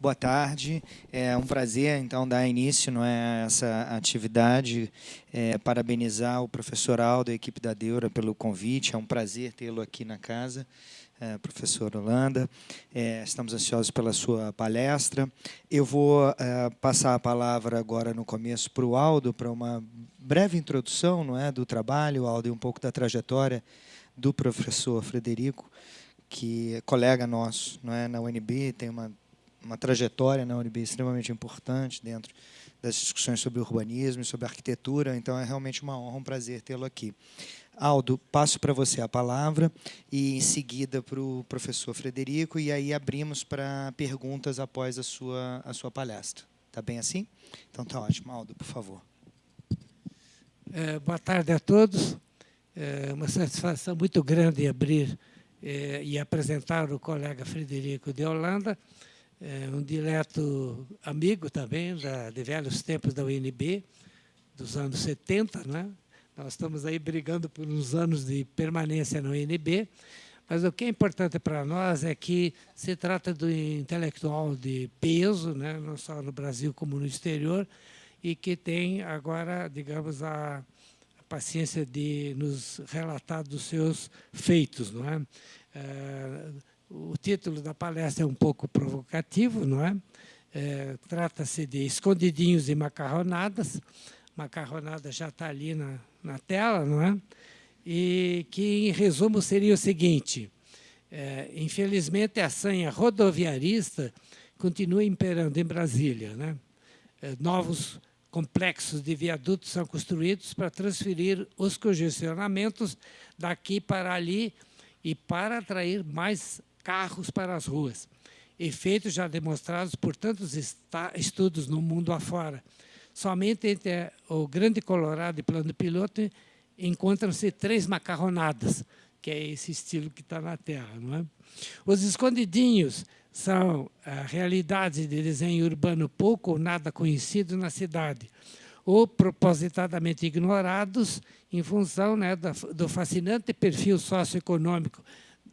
Boa tarde. É um prazer, então, dar início, não é, a essa atividade. Parabenizar o professor Aldo e a equipe da Deura pelo convite. É um prazer tê-lo aqui na casa, professor Holanda. Estamos ansiosos pela sua palestra. Eu vou passar a palavra agora no começo para o Aldo, para uma breve introdução, não é, do trabalho, Aldo, e um pouco da trajetória do professor Frederico, que é colega nosso, não é, na UNB, tem uma trajetória na UNB extremamente importante dentro das discussões sobre urbanismo e sobre arquitetura, então é realmente uma honra, um prazer tê-lo aqui. Aldo, passo para você a palavra e, em seguida, para o professor Frederico, e aí abrimos para perguntas após a sua palestra. Está bem assim? Então, está ótimo. Aldo, por favor. Boa tarde a todos. É uma satisfação muito grande abrir e apresentar o colega Frederico de Holanda, um dileto amigo também de velhos tempos da UNB, dos anos 70, né? Nós estamos aí brigando por uns anos de permanência na UNB, mas o que é importante para nós é que se trata de um intelectual de peso, né? Não só no Brasil como no exterior, e que tem agora, digamos, a paciência de nos relatar dos seus feitos, não é? O título da palestra é um pouco provocativo, não é? Trata-se de escondidinhos e macarronadas. Macarronada já está ali na tela, não é? E que, em resumo, seria o seguinte: infelizmente, a sanha rodoviarista continua imperando em Brasília, né? Novos complexos de viadutos são construídos para transferir os congestionamentos daqui para ali e para atrair mais carros para as ruas. Efeitos já demonstrados por tantos estudos no mundo afora. Somente entre o Grande Colorado e Plano Piloto encontram-se 3 macarronadas, que é esse estilo que está na Terra, não é? Os escondidinhos são realidades de desenho urbano pouco ou nada conhecido na cidade, ou propositadamente ignorados em função, né, do fascinante perfil socioeconômico,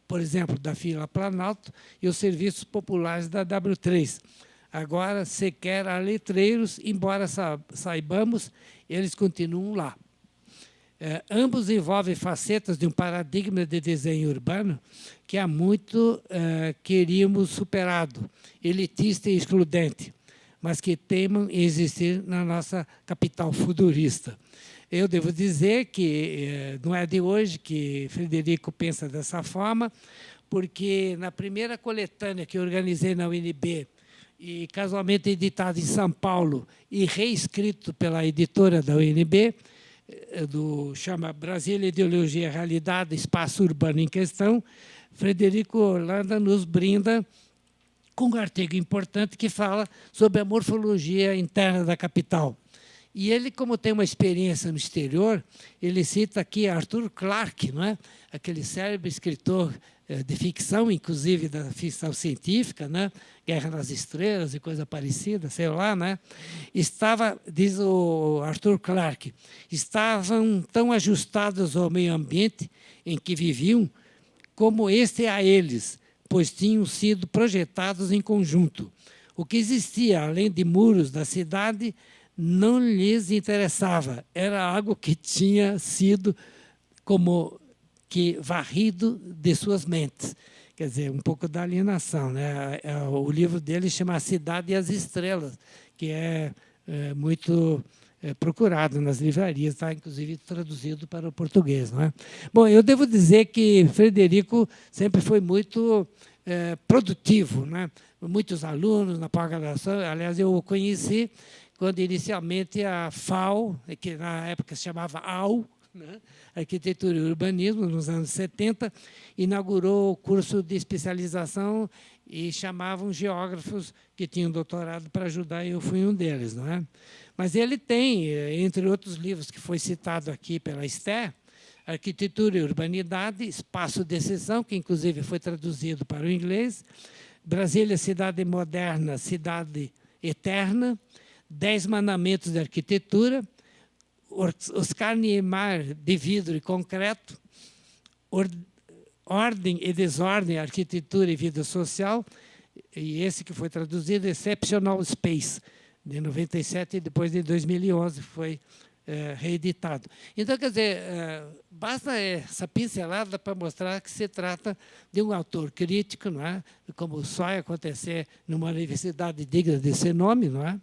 por exemplo, da Fila Planalto e os serviços populares da W3. Agora, sequer há letreiros, embora saibamos, eles continuam lá. Ambos envolvem facetas de um paradigma de desenho urbano que há muito queríamos superado, elitista e excludente, mas que teimam em existir na nossa capital futurista. Eu devo dizer que não é de hoje que Frederico pensa dessa forma, porque na primeira coletânea que eu organizei na UNB, e casualmente editado em São Paulo e reescrito pela editora da UNB, chama Brasília, Ideologia, Realidade, Espaço Urbano em Questão, Frederico Holanda nos brinda com um artigo importante que fala sobre a morfologia interna da capital. E ele, como tem uma experiência no exterior, ele cita aqui Arthur Clarke, não é? Aquele célebre escritor de ficção, inclusive da ficção científica, né? Guerra nas Estrelas e coisa parecida, sei lá, né? Diz o Arthur Clarke, estavam tão ajustados ao meio ambiente em que viviam como este a eles, pois tinham sido projetados em conjunto. O que existia além de muros da cidade não lhes interessava, era algo que tinha sido como que varrido de suas mentes. Quer dizer, um pouco da alienação, né? O livro dele chama A Cidade e as Estrelas, que é muito procurado nas livrarias, está inclusive traduzido para o português, não é? Bom, eu devo dizer que Frederico sempre foi muito produtivo, né? Muitos alunos na pós-graduação, aliás, eu o conheci quando inicialmente a FAO, que na época se chamava AU, né? Arquitetura e Urbanismo, nos anos 70, inaugurou o curso de especialização e chamavam geógrafos que tinham doutorado para ajudar, e eu fui um deles, não é? Mas ele tem, entre outros livros que foi citado aqui pela Esther, Arquitetura e Urbanidade, Espaço de Exceção, que inclusive foi traduzido para o inglês, Brasília, Cidade Moderna, Cidade Eterna, 10 Mandamentos de Arquitetura, Oscar Niemeyer de Vidro e Concreto, Ordem e Desordem, Arquitetura e Vida Social, e esse que foi traduzido, Exceptional Space, de 97, e depois de 2011 foi reeditado. Então, quer dizer, basta essa pincelada para mostrar que se trata de um autor crítico, não é? Como só vai acontecer numa universidade digna desse nome, não é?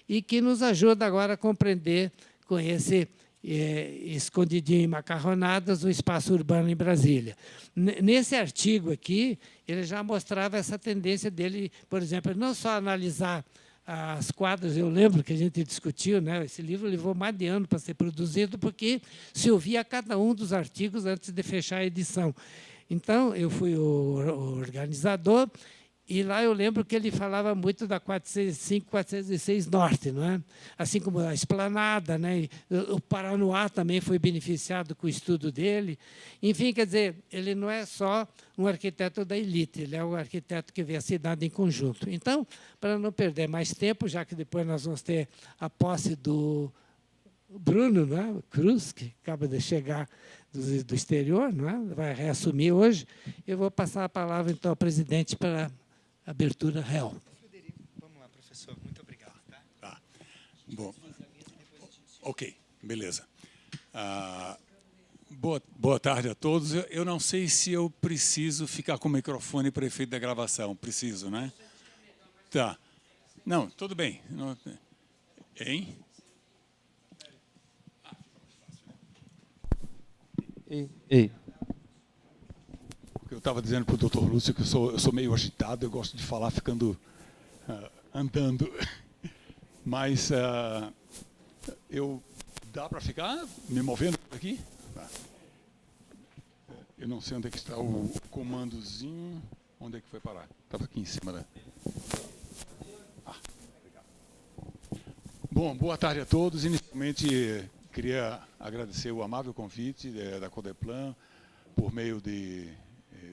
E que nos ajuda agora a compreender, com esse escondidinho em macarronadas, o espaço urbano em Brasília. Nesse artigo aqui, ele já mostrava essa tendência dele, por exemplo, não só analisar as quadras. Eu lembro que a gente discutiu, né? Esse livro levou mais de ano para ser produzido, porque se ouvia cada um dos artigos antes de fechar a edição. Então, eu fui o organizador, e lá eu lembro que ele falava muito da 405, 406 Norte, não é? Assim como a Esplanada, né? O Paranoá também foi beneficiado com o estudo dele. Enfim, quer dizer, ele não é só um arquiteto da elite, ele é um arquiteto que vê a cidade em conjunto. Então, para não perder mais tempo, já que depois nós vamos ter a posse do Bruno, não é? Cruz, que acaba de chegar do exterior, não é? Vai reassumir hoje, eu vou passar a palavra, então, ao presidente para abertura real. Frederico, vamos lá, professor. Muito obrigado. Tá. Bom, ok, beleza. Boa tarde a todos. Eu não sei se eu preciso ficar com o microfone para efeito da gravação. Preciso, né? Tá. Não, tudo bem. Hein? Ei. Eu estava dizendo para o Dr. Lúcio que eu sou meio agitado, eu gosto de falar ficando andando. Mas dá para ficar me movendo por aqui? Tá. Eu não sei onde é que está o comandozinho. Onde é que foi parar? Estava aqui em cima da... Bom, boa tarde a todos. Inicialmente, queria agradecer o amável convite da Codeplan, por meio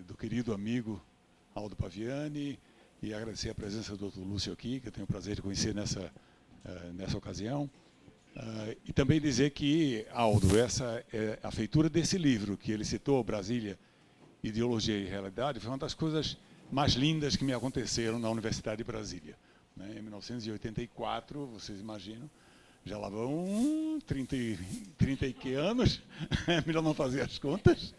do querido amigo Aldo Paviani, e agradecer a presença do Dr. Lúcio aqui, que eu tenho o prazer de conhecer nessa ocasião. E também dizer que, Aldo, essa é a feitura desse livro que ele citou, Brasília, Ideologia e Realidade, foi uma das coisas mais lindas que me aconteceram na Universidade de Brasília. Em 1984, vocês imaginam, já lá vão 30 e que anos, é melhor não fazer as contas.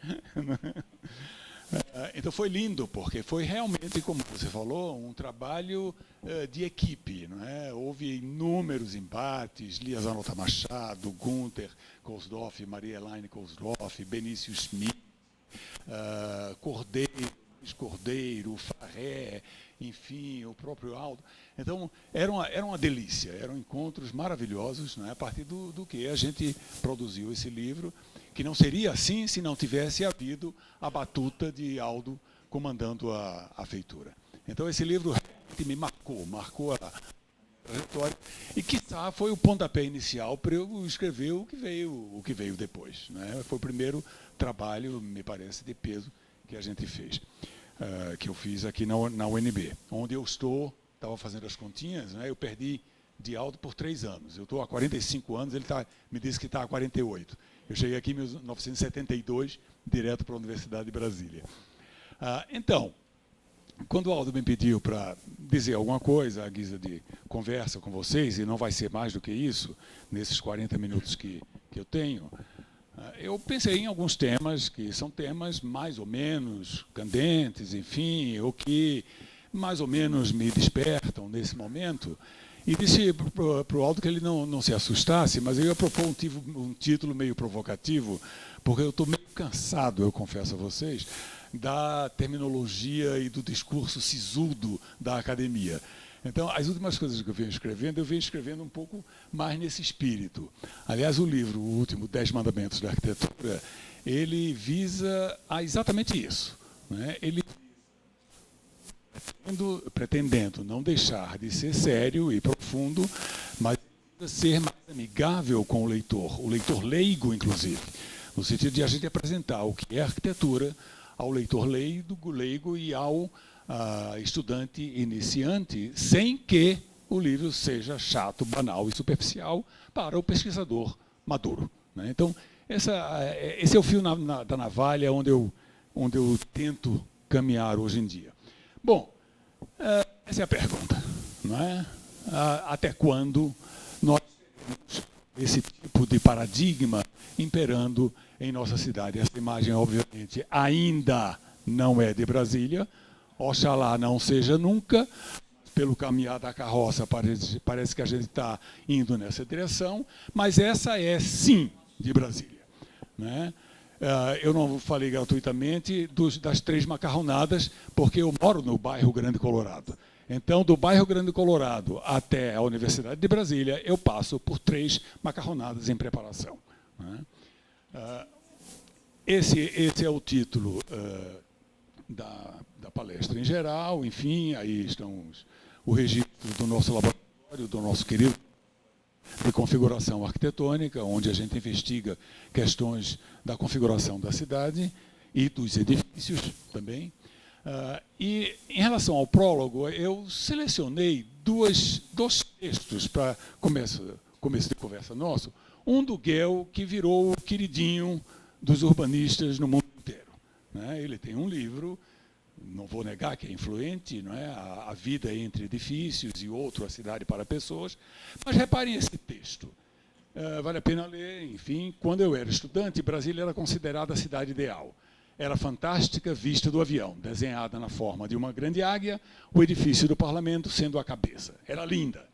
Então foi lindo, porque foi realmente, como você falou, um trabalho de equipe. Não é? Houve inúmeros embates, Lia Zanota Machado, Gunther Kohlsdorff, Maria Elaine Kohlsdorff, Benício Schmidt, Cordeiro, Farré, enfim, o próprio Aldo. Então, era uma delícia, eram encontros maravilhosos, né, a partir do que a gente produziu esse livro, que não seria assim se não tivesse havido a batuta de Aldo comandando a feitura. Então, esse livro realmente me marcou a trajetória, e quiçá foi o pontapé inicial para eu escrever o que veio depois. Né? Foi o primeiro trabalho, me parece, de peso que a gente fez, que eu fiz aqui na UNB, onde eu estava fazendo as continhas, né? Eu perdi de Aldo por 3 anos. Eu estou há 45 anos, ele me disse que está há 48. Eu cheguei aqui em 1972, direto para a Universidade de Brasília. Então, quando o Aldo me pediu para dizer alguma coisa, à guisa de conversa com vocês, e não vai ser mais do que isso, nesses 40 minutos que eu tenho, eu pensei em alguns temas que são temas mais ou menos candentes, enfim, ou que mais ou menos me despertam nesse momento, e disse para o Aldo que ele não se assustasse, mas eu ia propor um título meio provocativo, porque eu estou meio cansado, eu confesso a vocês, da terminologia e do discurso sisudo da academia. Então, as últimas coisas que eu venho escrevendo um pouco mais nesse espírito. Aliás, o livro, o último, 10 Mandamentos da Arquitetura, ele visa exatamente isso. Né? Ele pretendendo não deixar de ser sério e profundo, mas ser mais amigável com o leitor leigo, inclusive, no sentido de a gente apresentar o que é arquitetura ao leitor leigo e ao estudante iniciante, sem que o livro seja chato, banal e superficial para o pesquisador maduro. Né? Então, esse é o fio da navalha onde eu tento caminhar hoje em dia. Bom, Essa é a pergunta, não é? Até quando nós teremos esse tipo de paradigma imperando em nossa cidade? Essa imagem, obviamente, ainda não é de Brasília, oxalá não seja nunca. Pelo caminhar da carroça, parece que a gente está indo nessa direção, mas essa é, sim, de Brasília, né? Eu não falei gratuitamente das 3 macarronadas, porque eu moro no bairro Grande Colorado. Então, do bairro Grande Colorado até a Universidade de Brasília, eu passo por 3 macarronadas em preparação, né? Esse é o título da palestra em geral. Enfim, aí estão o registro do nosso laboratório, do nosso querido de configuração arquitetônica, onde a gente investiga questões da configuração da cidade e dos edifícios também. E, em relação ao prólogo, eu selecionei dois textos para começo de conversa nosso. Um do Goethe, que virou o queridinho dos urbanistas no mundo inteiro, né? Ele tem um livro, não vou negar que é influente, não é? A vida entre edifícios e outro, a cidade para pessoas. Mas reparem esse texto. Vale a pena ler. Enfim, quando eu era estudante, Brasília era considerada a cidade ideal. Era fantástica vista do avião, desenhada na forma de uma grande águia, o edifício do parlamento sendo a cabeça. Era linda,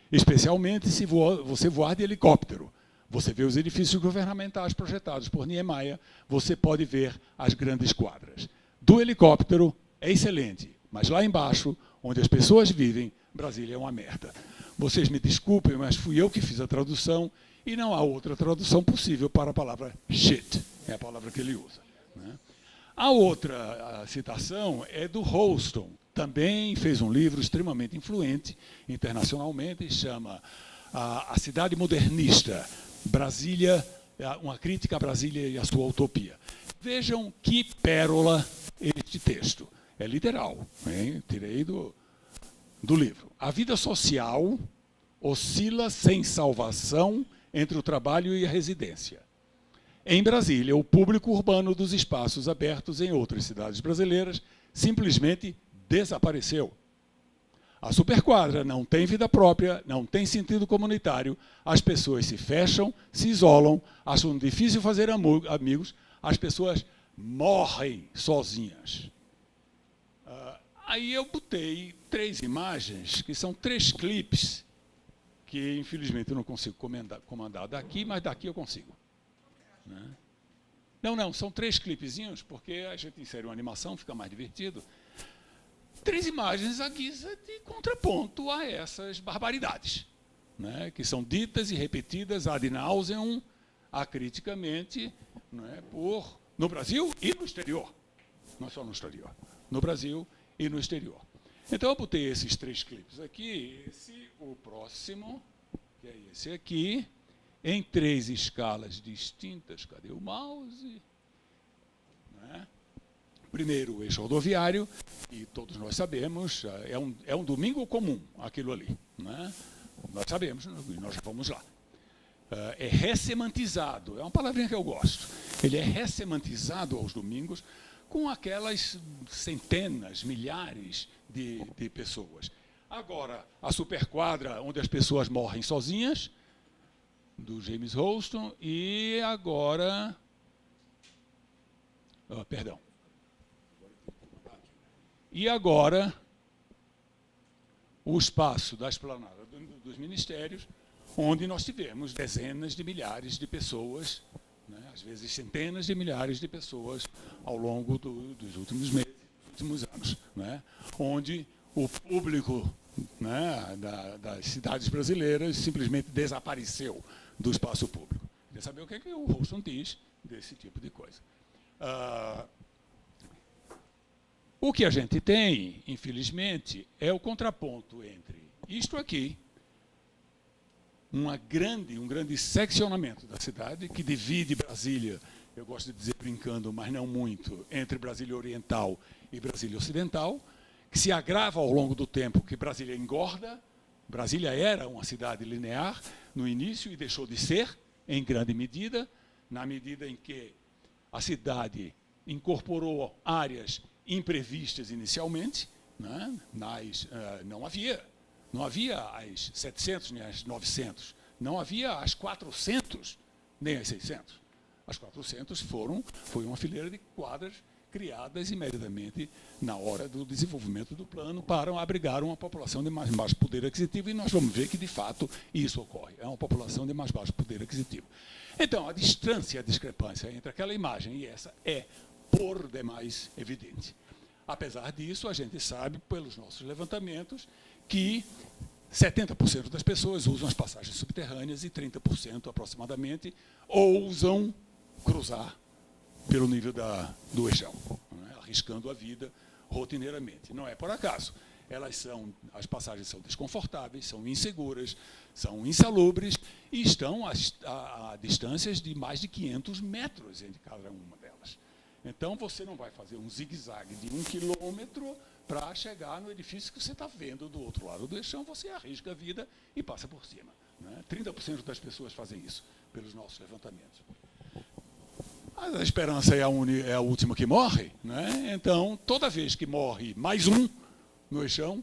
especialmente se você voar de helicóptero. Você vê os edifícios governamentais projetados por Niemeyer, você pode ver as grandes quadras. Do helicóptero é excelente, mas lá embaixo, onde as pessoas vivem, Brasília é uma merda. Vocês me desculpem, mas fui eu que fiz a tradução e não há outra tradução possível para a palavra shit, é a palavra que ele usa, né? A outra citação é do Holston, também fez um livro extremamente influente internacionalmente, chama A Cidade Modernista, Brasília, uma crítica a Brasília e a sua utopia. Vejam que pérola este texto. É literal, hein? Tirei do livro. A vida social oscila sem salvação entre o trabalho e a residência. Em Brasília, o público urbano dos espaços abertos em outras cidades brasileiras simplesmente desapareceu. A superquadra não tem vida própria, não tem sentido comunitário, as pessoas se fecham, se isolam, acham difícil fazer amigos, as pessoas morrem sozinhas. Aí eu botei 3 imagens, que são 3 clipes, que infelizmente eu não consigo comandar daqui, mas daqui eu consigo, né? Não, são 3 clipezinhos, porque a gente insere uma animação, fica mais divertido. 3 imagens à guisa de contraponto a essas barbaridades, né, que são ditas e repetidas ad nauseam, acriticamente, né, no Brasil e no exterior. Não só no exterior, no Brasil e no exterior. Então, eu botei esses 3 clipes aqui, o próximo, que é esse aqui, em 3 escalas distintas. Cadê o mouse? Né? Primeiro, o eixo rodoviário, e todos nós sabemos, é um domingo comum, aquilo ali, né? Nós sabemos, nós já vamos lá. É ressemantizado, é uma palavrinha que eu gosto. Ele é ressemantizado aos domingos com aquelas centenas, milhares de pessoas. Agora, a superquadra, onde as pessoas morrem sozinhas, do James Holston, e agora... perdão. E agora, o espaço da esplanada dos ministérios, onde nós tivemos dezenas de milhares de pessoas, né, às vezes centenas de milhares de pessoas ao longo dos últimos meses, dos últimos anos, né, onde o público, né, das cidades brasileiras simplesmente desapareceu do espaço público. Queria saber o que o Holston diz desse tipo de coisa. O que a gente tem, infelizmente, é o contraponto entre isto aqui, um grande seccionamento da cidade, que divide Brasília, eu gosto de dizer brincando, mas não muito, entre Brasília Oriental e Brasília Ocidental, que se agrava ao longo do tempo, que Brasília engorda. Brasília era uma cidade linear no início e deixou de ser, em grande medida, na medida em que a cidade incorporou áreas imprevistas inicialmente, né? Não havia as 700 nem as 900, não havia as 400 nem as 600. As 400 foi uma fileira de quadras criadas imediatamente na hora do desenvolvimento do plano para abrigar uma população de mais baixo poder aquisitivo, e nós vamos ver que, de fato, isso ocorre. É uma população de mais baixo poder aquisitivo. Então, a distância, a discrepância entre aquela imagem e essa é, por demais, evidente. Apesar disso, a gente sabe, pelos nossos levantamentos, que 70% das pessoas usam as passagens subterrâneas e 30%, aproximadamente, ousam cruzar pelo nível do eixão, né, arriscando a vida rotineiramente. Não é por acaso. As passagens são desconfortáveis, são inseguras, são insalubres e estão a distâncias de mais de 500 metros entre cada uma delas. Então, você não vai fazer um zigue-zague de 1 quilômetro para chegar no edifício que você está vendo do outro lado do eixão, você arrisca a vida e passa por cima, né? 30% das pessoas fazem isso, pelos nossos levantamentos. Mas a esperança é a última que morre, né? Então, toda vez que morre mais um no eixão,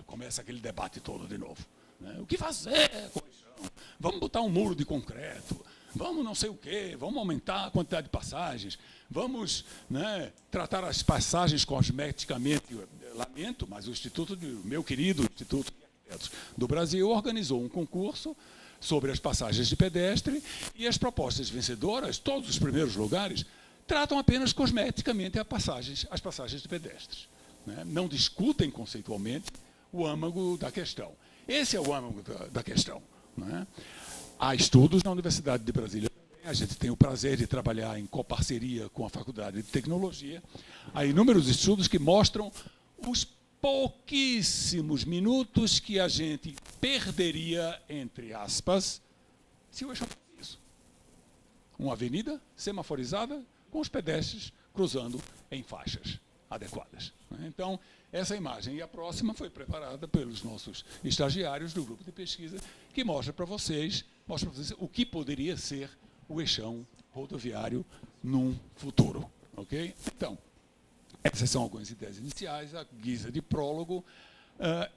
começa aquele debate todo de novo, né? O que fazer com o eixão? Vamos botar um muro de concreto, vamos não sei o quê, vamos aumentar a quantidade de passagens, vamos, né, tratar as passagens cosmeticamente. Lamento, mas meu querido Instituto de Arquitetos do Brasil organizou um concurso sobre as passagens de pedestre, e as propostas vencedoras, todos os primeiros lugares, tratam apenas cosmeticamente as passagens de pedestres, né? Não discutem conceitualmente o âmago da questão. Esse é o âmago da questão, né? Há estudos na Universidade de Brasília. A gente tem o prazer de trabalhar em coparceria com a Faculdade de Tecnologia. Há inúmeros estudos que mostram os pouquíssimos minutos que a gente perderia, entre aspas, se o eixão fosse isso. Uma avenida semaforizada com os pedestres cruzando em faixas adequadas. Então, essa imagem e a próxima foi preparada pelos nossos estagiários do grupo de pesquisa, que mostra para vocês o que poderia ser o eixão rodoviário num futuro. Ok? Então, essas são algumas ideias iniciais, a guisa de prólogo.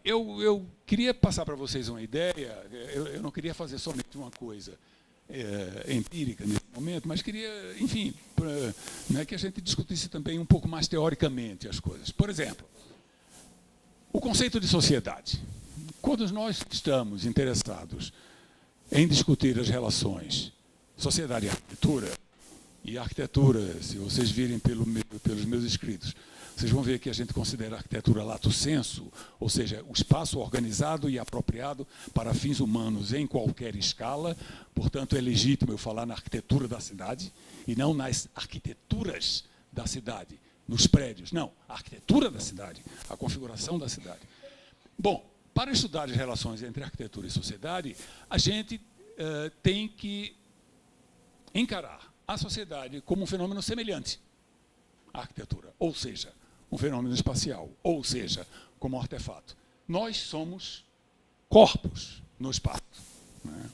Eu queria passar para vocês uma ideia, eu não queria fazer somente uma coisa empírica nesse momento, mas queria, enfim, que a gente discutisse também um pouco mais teoricamente as coisas. Por exemplo, o conceito de sociedade. Quando nós estamos interessados em discutir as relações sociedade e arquitetura, se vocês virem pelos meus escritos, vocês vão ver que a gente considera a arquitetura lato sensu, ou seja, o espaço organizado e apropriado para fins humanos em qualquer escala. Portanto, é legítimo eu falar na arquitetura da cidade e não nas arquiteturas da cidade, nos prédios. Não, a arquitetura da cidade, a configuração da cidade. Bom, para estudar as relações entre arquitetura e sociedade, a gente tem que encarar a sociedade como um fenômeno semelhante à arquitetura, ou seja, um fenômeno espacial, ou seja, como um artefato. Nós somos corpos no espaço, né?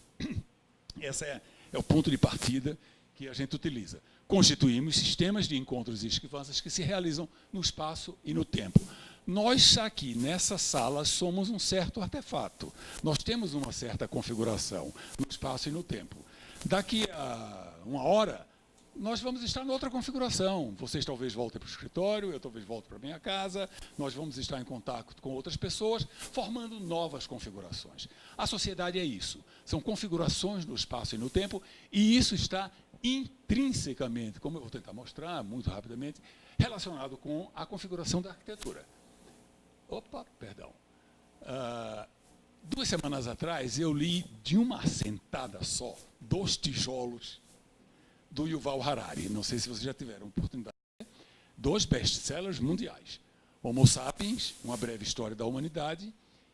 Esse é o ponto de partida que a gente utiliza. Constituímos sistemas de encontros e esquivanças que se realizam no espaço e no tempo. Nós aqui, nessa sala, somos um certo artefato. Nós temos uma certa configuração no espaço e no tempo. Daqui a uma hora, nós vamos estar em outra configuração. Vocês talvez voltem para o escritório, eu talvez volte para a minha casa, nós vamos estar em contato com outras pessoas, formando novas configurações. A sociedade é isso, são configurações no espaço e no tempo, e isso está intrinsecamente, como eu vou tentar mostrar muito rapidamente, relacionado com a configuração da arquitetura. Opa, perdão. 2 semanas atrás, eu li de uma sentada só 2 tijolos do Yuval Harari. Não sei se vocês já tiveram oportunidade. 2 best-sellers mundiais. Homo Sapiens, Uma Breve História da Humanidade,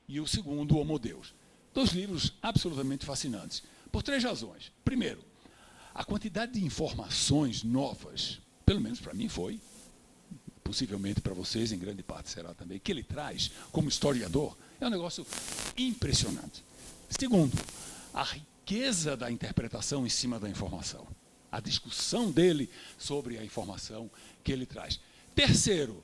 e o segundo, Homo Deus. 2 livros absolutamente fascinantes, por 3 razões. Primeiro, a quantidade de informações novas, pelo menos para mim foi, possivelmente para vocês, em grande parte será também, que ele traz como historiador, é um negócio impressionante. Segundo, a riqueza da interpretação em cima da informação. A discussão dele sobre a informação que ele traz. Terceiro,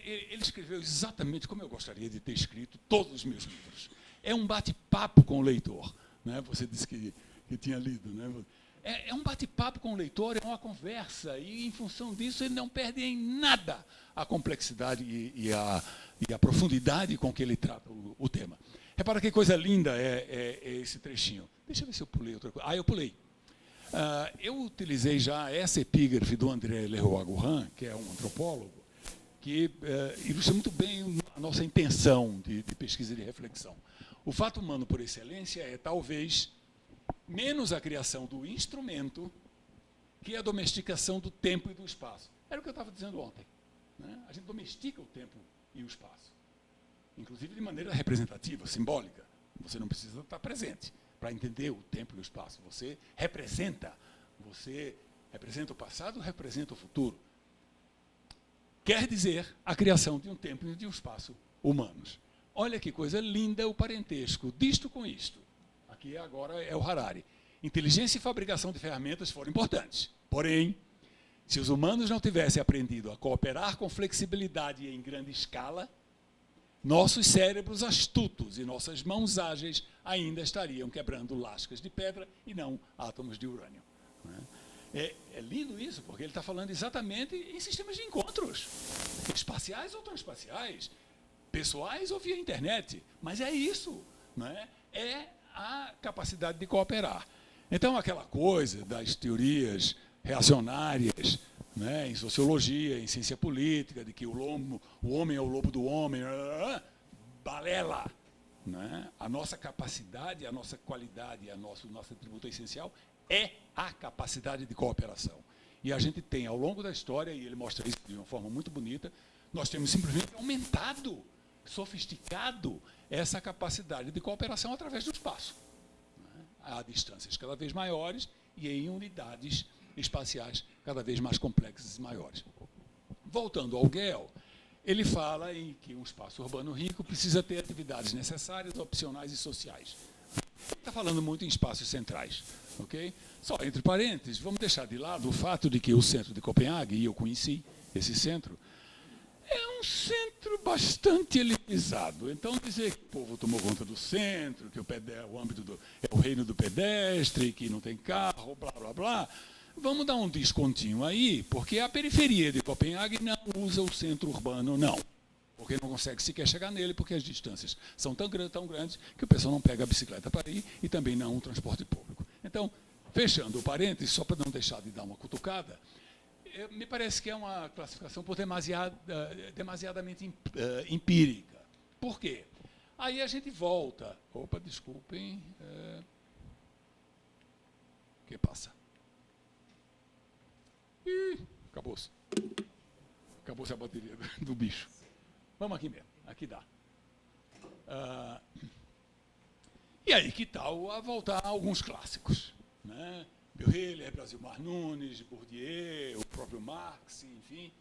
Ele escreveu exatamente como eu gostaria de ter escrito todos os meus livros. É um bate-papo com o leitor. Né? Você disse que tinha lido. Né? É um bate-papo com o leitor, é uma conversa, e, em função disso, ele não perde em nada a complexidade e a profundidade com que ele trata o tema. Repara que coisa linda é esse trechinho. Deixa eu ver se eu pulei outra coisa. Eu pulei. Eu utilizei já essa epígrafe do André Lerroy-Gourhan, que é um antropólogo, que ilustra muito bem a nossa intenção de pesquisa e de reflexão. O fato humano por excelência é, talvez, menos a criação do instrumento que a domesticação do tempo e do espaço. Era o que eu estava dizendo ontem. Né? A gente domestica o tempo e o espaço, inclusive de maneira representativa, simbólica. Você não precisa estar presente para entender o tempo e o espaço. Você representa o passado, representa o futuro. Quer dizer, a criação de um tempo e de um espaço humanos. Olha que coisa linda o parentesco disto com isto. Aqui agora é o Harari. Inteligência e fabricação de ferramentas foram importantes. Porém, se os humanos não tivessem aprendido a cooperar com flexibilidade em grande escala, nossos cérebros astutos e nossas mãos ágeis ainda estariam quebrando lascas de pedra e não átomos de urânio. É lindo isso, porque ele está falando exatamente em sistemas de encontros, espaciais ou transespaciais, pessoais ou via internet. Mas é isso, né? É a capacidade de cooperar. Então, aquela coisa das teorias reacionárias, né, em sociologia, em ciência política, de que o homem é o lobo do homem, balela. Né? A nossa capacidade, a nossa qualidade, nosso atributo essencial é a capacidade de cooperação. E a gente tem, ao longo da história, e ele mostra isso de uma forma muito bonita, nós temos simplesmente aumentado, sofisticado essa capacidade de cooperação através do espaço. Né? A distâncias cada vez maiores e em unidades espaciais cada vez mais complexas e maiores. Voltando ao Gell, ele fala em que um espaço urbano rico precisa ter atividades necessárias, opcionais e sociais. Está falando muito em espaços centrais. Okay? Só entre parênteses, vamos deixar de lado o fato de que o centro de Copenhague, e eu conheci esse centro, é um centro bastante elitizado. Então, dizer que o povo tomou conta do centro, que o âmbito é o reino do pedestre, que não tem carro, blá, blá, blá, vamos dar um descontinho aí, porque a periferia de Copenhague não usa o centro urbano, não. Porque não consegue sequer chegar nele, porque as distâncias são tão grandes que o pessoal não pega a bicicleta para ir e também não o transporte público. Então, fechando o parênteses, só para não deixar de dar uma cutucada, me parece que é uma classificação demasiadamente empírica. Por quê? Aí a gente volta. Opa, desculpem. O que passa? Ih, acabou-se. Acabou-se a bateria do bicho. Vamos aqui mesmo. Aqui dá. E aí, que tal a voltar a alguns clássicos? Né? Buehler, Brasilmar Nunes, Bourdieu, o próprio Marx, enfim.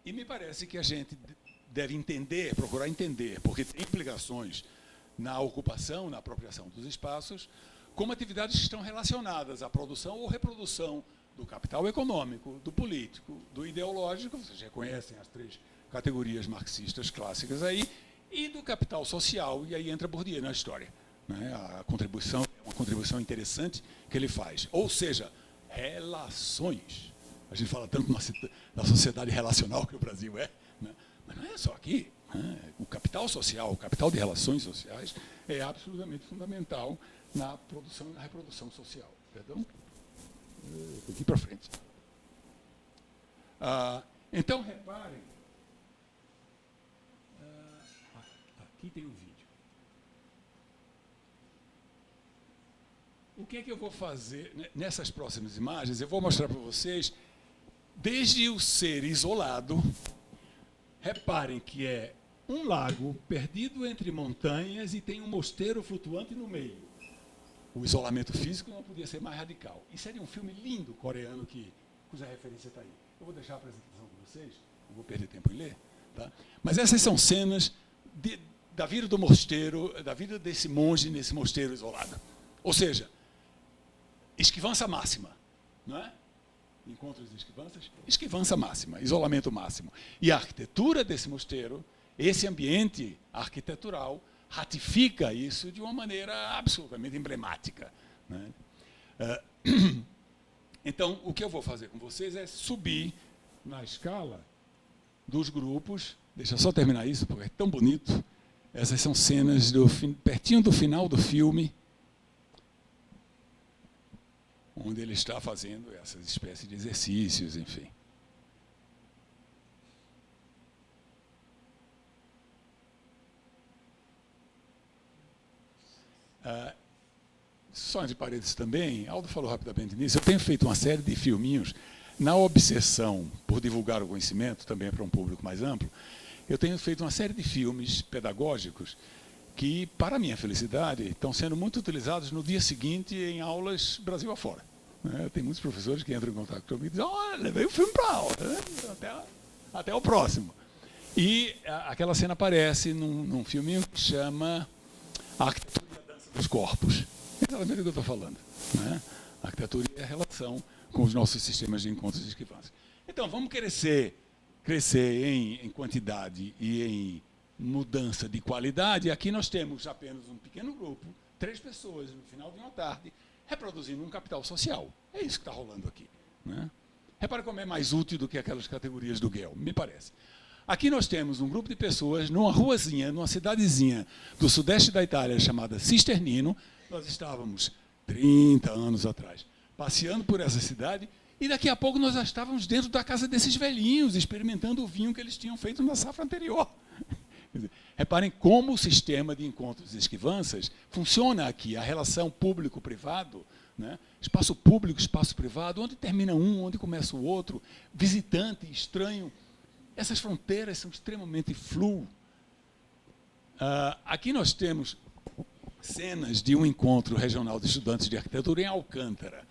E me parece que a gente deve entender, procurar entender, porque tem implicações na ocupação, na apropriação dos espaços, como atividades que estão relacionadas à produção ou reprodução do capital econômico, do político, do ideológico, vocês já conhecem as 3 categorias marxistas clássicas aí, e do capital social, e aí entra Bourdieu na história. Né? A contribuição é uma contribuição interessante que ele faz. Ou seja, relações. A gente fala tanto na sociedade relacional que o Brasil é, né? Mas não é só aqui. Né? O capital social, o capital de relações sociais é absolutamente fundamental na produção e na reprodução social. Perdão? Aqui para frente. Então, reparem, aqui tem um vídeo. O que é que eu vou fazer nessas próximas imagens? Eu vou mostrar para vocês, desde o ser isolado, reparem que é um lago perdido entre montanhas e tem um mosteiro flutuante no meio. O isolamento físico não podia ser mais radical. Isso é de um filme lindo coreano cuja referência está aí. Eu vou deixar a apresentação com vocês, não vou perder tempo em ler. Tá? Mas essas são cenas da vida do mosteiro, da vida desse monge nesse mosteiro isolado. Ou seja, esquivança máxima. Não é? encontros de esquivanças, esquivança máxima, isolamento máximo. E a arquitetura desse mosteiro, esse ambiente arquitetural, ratifica isso de uma maneira absolutamente emblemática, né? Então, o que eu vou fazer com vocês é subir na escala dos grupos. Deixa eu só terminar isso, porque é tão bonito. Essas são cenas pertinho do final do filme, onde ele está fazendo essas espécies de exercícios, enfim. Só de paredes também, Aldo falou rapidamente nisso, eu tenho feito uma série de filminhos na obsessão por divulgar o conhecimento, também para um público mais amplo. Eu tenho feito uma série de filmes pedagógicos que, para minha felicidade, estão sendo muito utilizados no dia seguinte em aulas Brasil afora. Tem muitos professores que entram em contato comigo e dizem: olha, levei o filme para a aula, até o próximo. E aquela cena aparece num filminho que chama A Arquitetura e a Dança dos Corpos. É exatamente o que eu estou falando, né? A arquitetura e a relação com os nossos sistemas de encontros e esquivanças. Então, vamos crescer em quantidade e em mudança de qualidade. Aqui nós temos apenas um pequeno grupo, 3 pessoas, no final de uma tarde, reproduzindo um capital social. É isso que está rolando aqui, né? Repara como é mais útil do que aquelas categorias do Gell, me parece. Aqui nós temos um grupo de pessoas numa ruazinha, numa cidadezinha do sudeste da Itália chamada Cisternino. Nós estávamos 30 anos atrás passeando por essa cidade e daqui a pouco nós já estávamos dentro da casa desses velhinhos, experimentando o vinho que eles tinham feito na safra anterior. Reparem como o sistema de encontros e esquivanças funciona aqui, a relação público-privado, né? Espaço público, espaço privado, onde termina um, onde começa o outro, visitante, estranho. Essas fronteiras são extremamente fluas. Aqui nós temos cenas de um encontro regional de estudantes de arquitetura em Alcântara.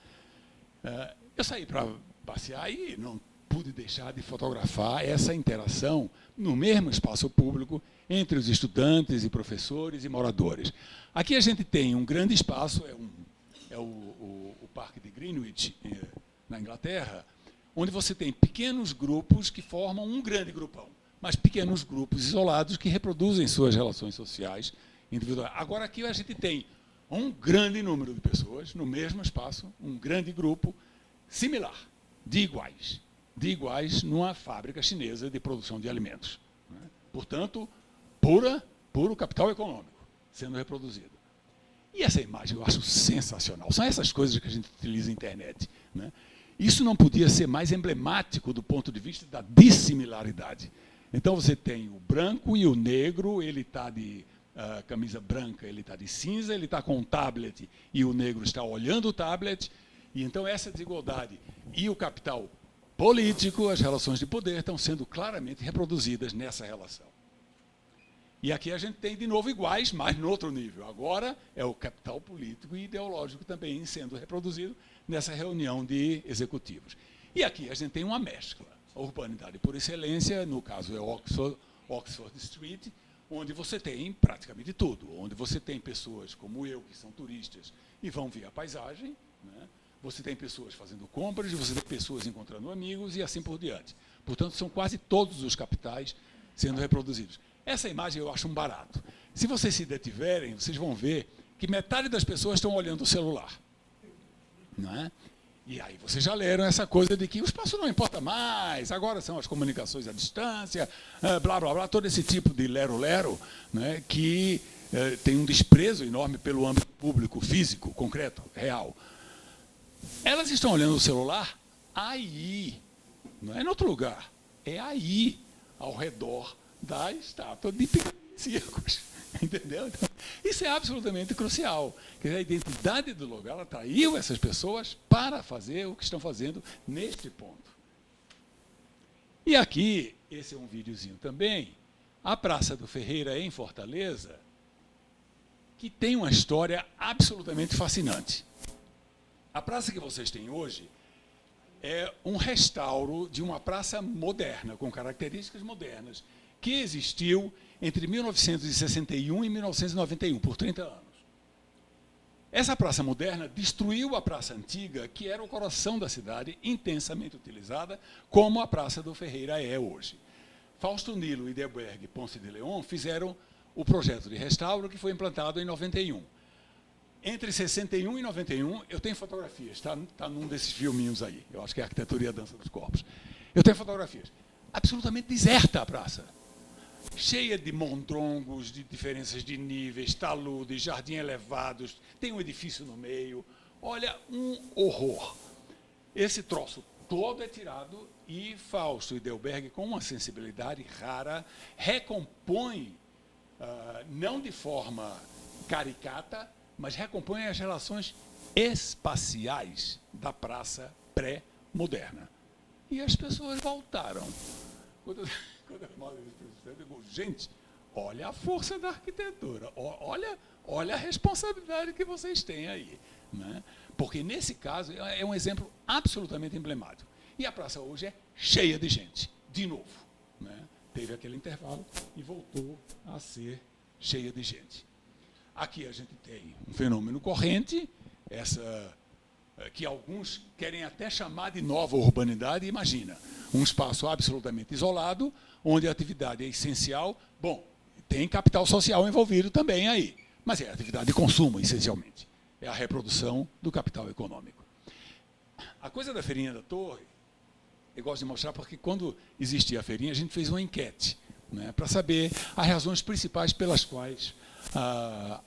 Eu saí para passear e não pude deixar de fotografar essa interação no mesmo espaço público entre os estudantes e professores e moradores. Aqui a gente tem um grande espaço, é o Parque de Greenwich, na Inglaterra, onde você tem pequenos grupos que formam um grande grupão, mas pequenos grupos isolados que reproduzem suas relações sociais individuais. Agora, aqui a gente tem um grande número de pessoas no mesmo espaço, um grande grupo similar, de iguais numa fábrica chinesa de produção de alimentos, né? Portanto, puro capital econômico sendo reproduzido. E essa imagem eu acho sensacional. São essas coisas que a gente utiliza na internet, né? Isso não podia ser mais emblemático do ponto de vista da dissimilaridade. Então, você tem o branco e o negro, ele está de camisa branca, ele está de cinza, ele está com um tablet e o negro está olhando o tablet. E então essa desigualdade e o capital político, as relações de poder, estão sendo claramente reproduzidas nessa relação. E aqui a gente tem, de novo, iguais, mas no outro nível. Agora é o capital político e ideológico também sendo reproduzido nessa reunião de executivos. E aqui a gente tem uma mescla. A urbanidade por excelência, no caso é Oxford Street, onde você tem praticamente tudo. Onde você tem pessoas como eu, que são turistas e vão ver a paisagem, né? Você tem pessoas fazendo compras, você tem pessoas encontrando amigos e assim por diante. Portanto, são quase todos os capitais sendo reproduzidos. Essa imagem eu acho um barato. Se vocês se detiverem, vocês vão ver que metade das pessoas estão olhando o celular, não é? E aí vocês já leram essa coisa de que o espaço não importa mais, agora são as comunicações à distância, blá, blá, blá, todo esse tipo de lero-lero, né, que tem um desprezo enorme pelo âmbito público, físico, concreto, real. Elas estão olhando o celular aí, não é em outro lugar, é aí, ao redor da estátua de Circos. Entendeu? Então, isso é absolutamente crucial. Quer dizer, a identidade do lugar atraiu essas pessoas para fazer o que estão fazendo neste ponto. E aqui, esse é um videozinho também, a Praça do Ferreira, em Fortaleza, que tem uma história absolutamente fascinante. A praça que vocês têm hoje é um restauro de uma praça moderna, com características modernas, que existiu entre 1961 e 1991, por 30 anos. Essa praça moderna destruiu a praça antiga, que era o coração da cidade, intensamente utilizada, como a Praça do Ferreira é hoje. Fausto Nilo e Delberg Ponce de León fizeram o projeto de restauro, que foi implantado em 91. Entre 61 e 91, eu tenho fotografias, está num desses filminhos aí, eu acho que é a Arquitetura e a Dança dos Corpos. Eu tenho fotografias. Absolutamente deserta a praça. Cheia de mondrongos, de diferenças de níveis, taludes, jardim elevados, tem um edifício no meio. Olha, um horror. Esse troço todo é tirado e Fausto e Delberg, com uma sensibilidade rara, recompõe, não de forma caricata, mas recompõe as relações espaciais da praça pré-moderna. E as pessoas voltaram. Quando eu falo isso, eu digo, gente, olha a força da arquitetura, olha a responsabilidade que vocês têm aí. Né? Porque, nesse caso, é um exemplo absolutamente emblemático. E a praça hoje é cheia de gente, de novo. Né? Teve aquele intervalo e voltou a ser cheia de gente. Aqui a gente tem um fenômeno corrente, que alguns querem até chamar de nova urbanidade. Imagina, um espaço absolutamente isolado, onde a atividade é essencial. Bom, tem capital social envolvido também aí, mas é atividade de consumo, essencialmente. É a reprodução do capital econômico. A coisa da Feirinha da Torre, eu gosto de mostrar porque quando existia a feirinha, a gente fez uma enquete, né, para saber as razões principais pelas quais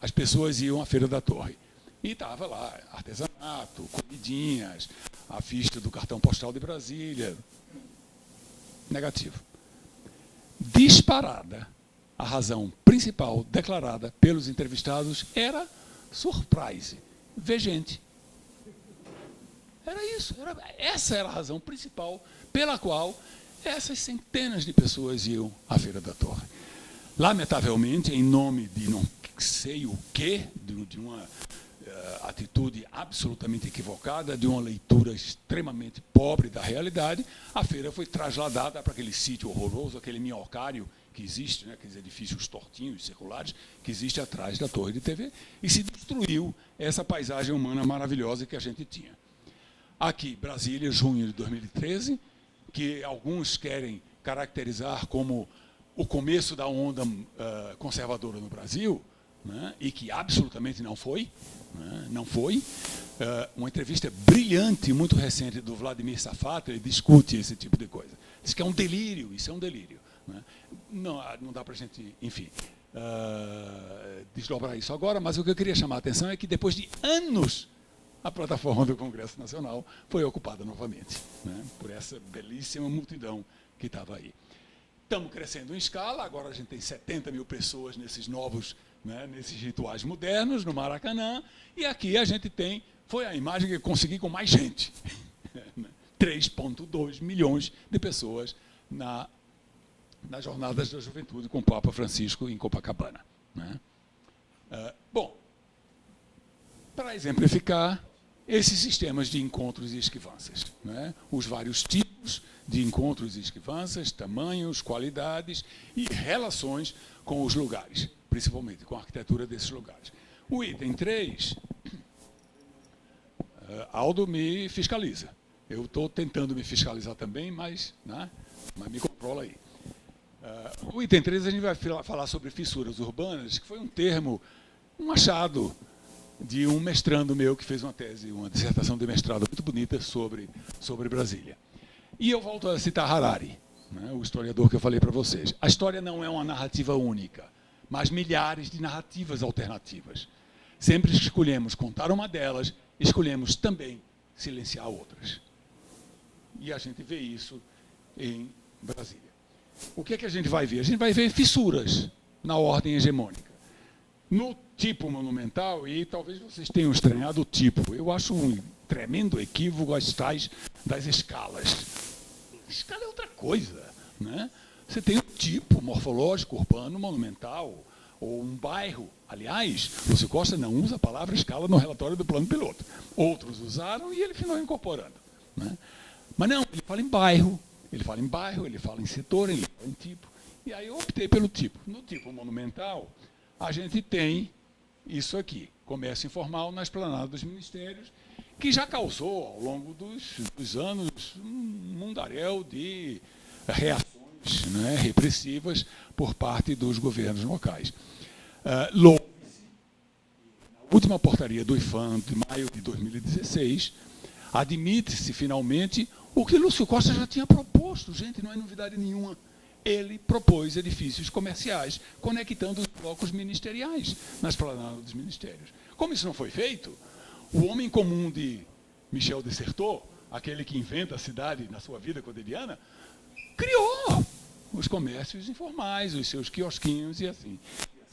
as pessoas iam à Feira da Torre. E estava lá artesanato, comidinhas, a ficha do cartão postal de Brasília. Negativo. Disparada, a razão principal declarada pelos entrevistados era surprise, ver gente. Era isso, essa era a razão principal pela qual essas centenas de pessoas iam à Feira da Torre. Lamentavelmente, em nome de não sei o quê, de uma atitude absolutamente equivocada, de uma leitura extremamente pobre da realidade, a feira foi trasladada para aquele sítio horroroso, aquele minhocário que existe, né, aqueles edifícios tortinhos, circulares, que existe atrás da torre de TV, e se destruiu essa paisagem humana maravilhosa que a gente tinha. Aqui, Brasília, junho de 2013, que alguns querem caracterizar como o começo da onda conservadora no Brasil, né, e que absolutamente não foi. Não foi. Uma entrevista brilhante, muito recente, do Vladimir Safata, ele discute esse tipo de coisa. Diz que é um delírio, isso é um delírio. Né? Não dá para a gente, enfim, desdobrar isso agora, mas o que eu queria chamar a atenção é que, depois de anos, a plataforma do Congresso Nacional foi ocupada novamente, né, por essa belíssima multidão que estava aí. Estamos crescendo em escala, agora a gente tem 70 mil pessoas nesses novos, né, nesses rituais modernos, no Maracanã, e aqui a gente tem, foi a imagem que eu consegui com mais gente, 3,2 milhões de pessoas nas Jornadas da Juventude com o Papa Francisco em Copacabana. Né? Bom, para exemplificar esses sistemas de encontros e esquivanças, né? Os vários tipos de encontros e esquivanças, tamanhos, qualidades e relações com os lugares, principalmente com a arquitetura desses lugares. O item 3, Aldo me fiscaliza. Eu estou tentando me fiscalizar também, mas me controla aí. O item 3, a gente vai falar sobre fissuras urbanas, que foi um termo, um achado de um mestrando meu que fez uma tese, uma dissertação de mestrado muito bonita sobre Brasília. E eu volto a citar Harari, né, o historiador que eu falei para vocês. A história não é uma narrativa única, mas milhares de narrativas alternativas. Sempre que escolhemos contar uma delas, escolhemos também silenciar outras. E a gente vê isso em Brasília. O que é que a gente vai ver? A gente vai ver fissuras na ordem hegemônica. No tipo monumental, e talvez vocês tenham estranhado o tipo, eu acho um tremendo equívoco as tais das escalas. Escala é outra coisa. Né? Você tem um tipo morfológico urbano monumental, ou um bairro. Aliás, Lúcio Costa não usa a palavra escala no relatório do plano piloto. Outros usaram e ele ficou incorporando. Né? Mas não, ele fala em bairro, ele fala em setor, ele fala em tipo. E aí eu optei pelo tipo. No tipo monumental, a gente tem isso aqui, comércio informal na esplanada dos ministérios, que já causou, ao longo dos anos, um mundaréu de reações, né, repressivas por parte dos governos locais. Louve-se, na última portaria do IPHAN, de maio de 2016, admite-se, finalmente, o que Lúcio Costa já tinha proposto. Gente, não é novidade nenhuma. Ele propôs edifícios comerciais conectando os blocos ministeriais na esplanada dos ministérios. Como isso não foi feito, o homem comum de Michel de Certeau, aquele que inventa a cidade na sua vida cotidiana, criou os comércios informais, os seus quiosquinhos e assim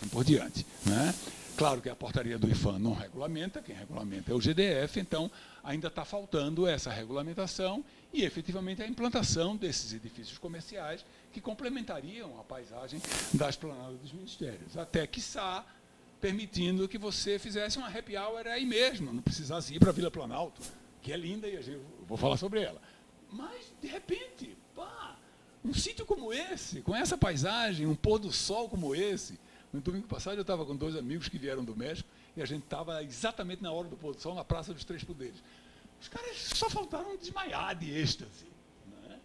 por diante, né? Claro que a portaria do IPHAN não regulamenta, quem regulamenta é o GDF, então ainda está faltando essa regulamentação e, efetivamente, a implantação desses edifícios comerciais que complementariam a paisagem da esplanada dos ministérios, até, quiçá, permitindo que você fizesse uma happy hour aí mesmo, não precisasse ir para a Vila Planalto, que é linda e eu vou falar sobre ela. Mas, de repente, um sítio como esse, com essa paisagem, um pôr do sol como esse. No domingo passado eu estava com 2 amigos que vieram do México e a gente estava exatamente na hora do pôr do sol na Praça dos Três Poderes. Os caras só faltaram desmaiar de êxtase. Né?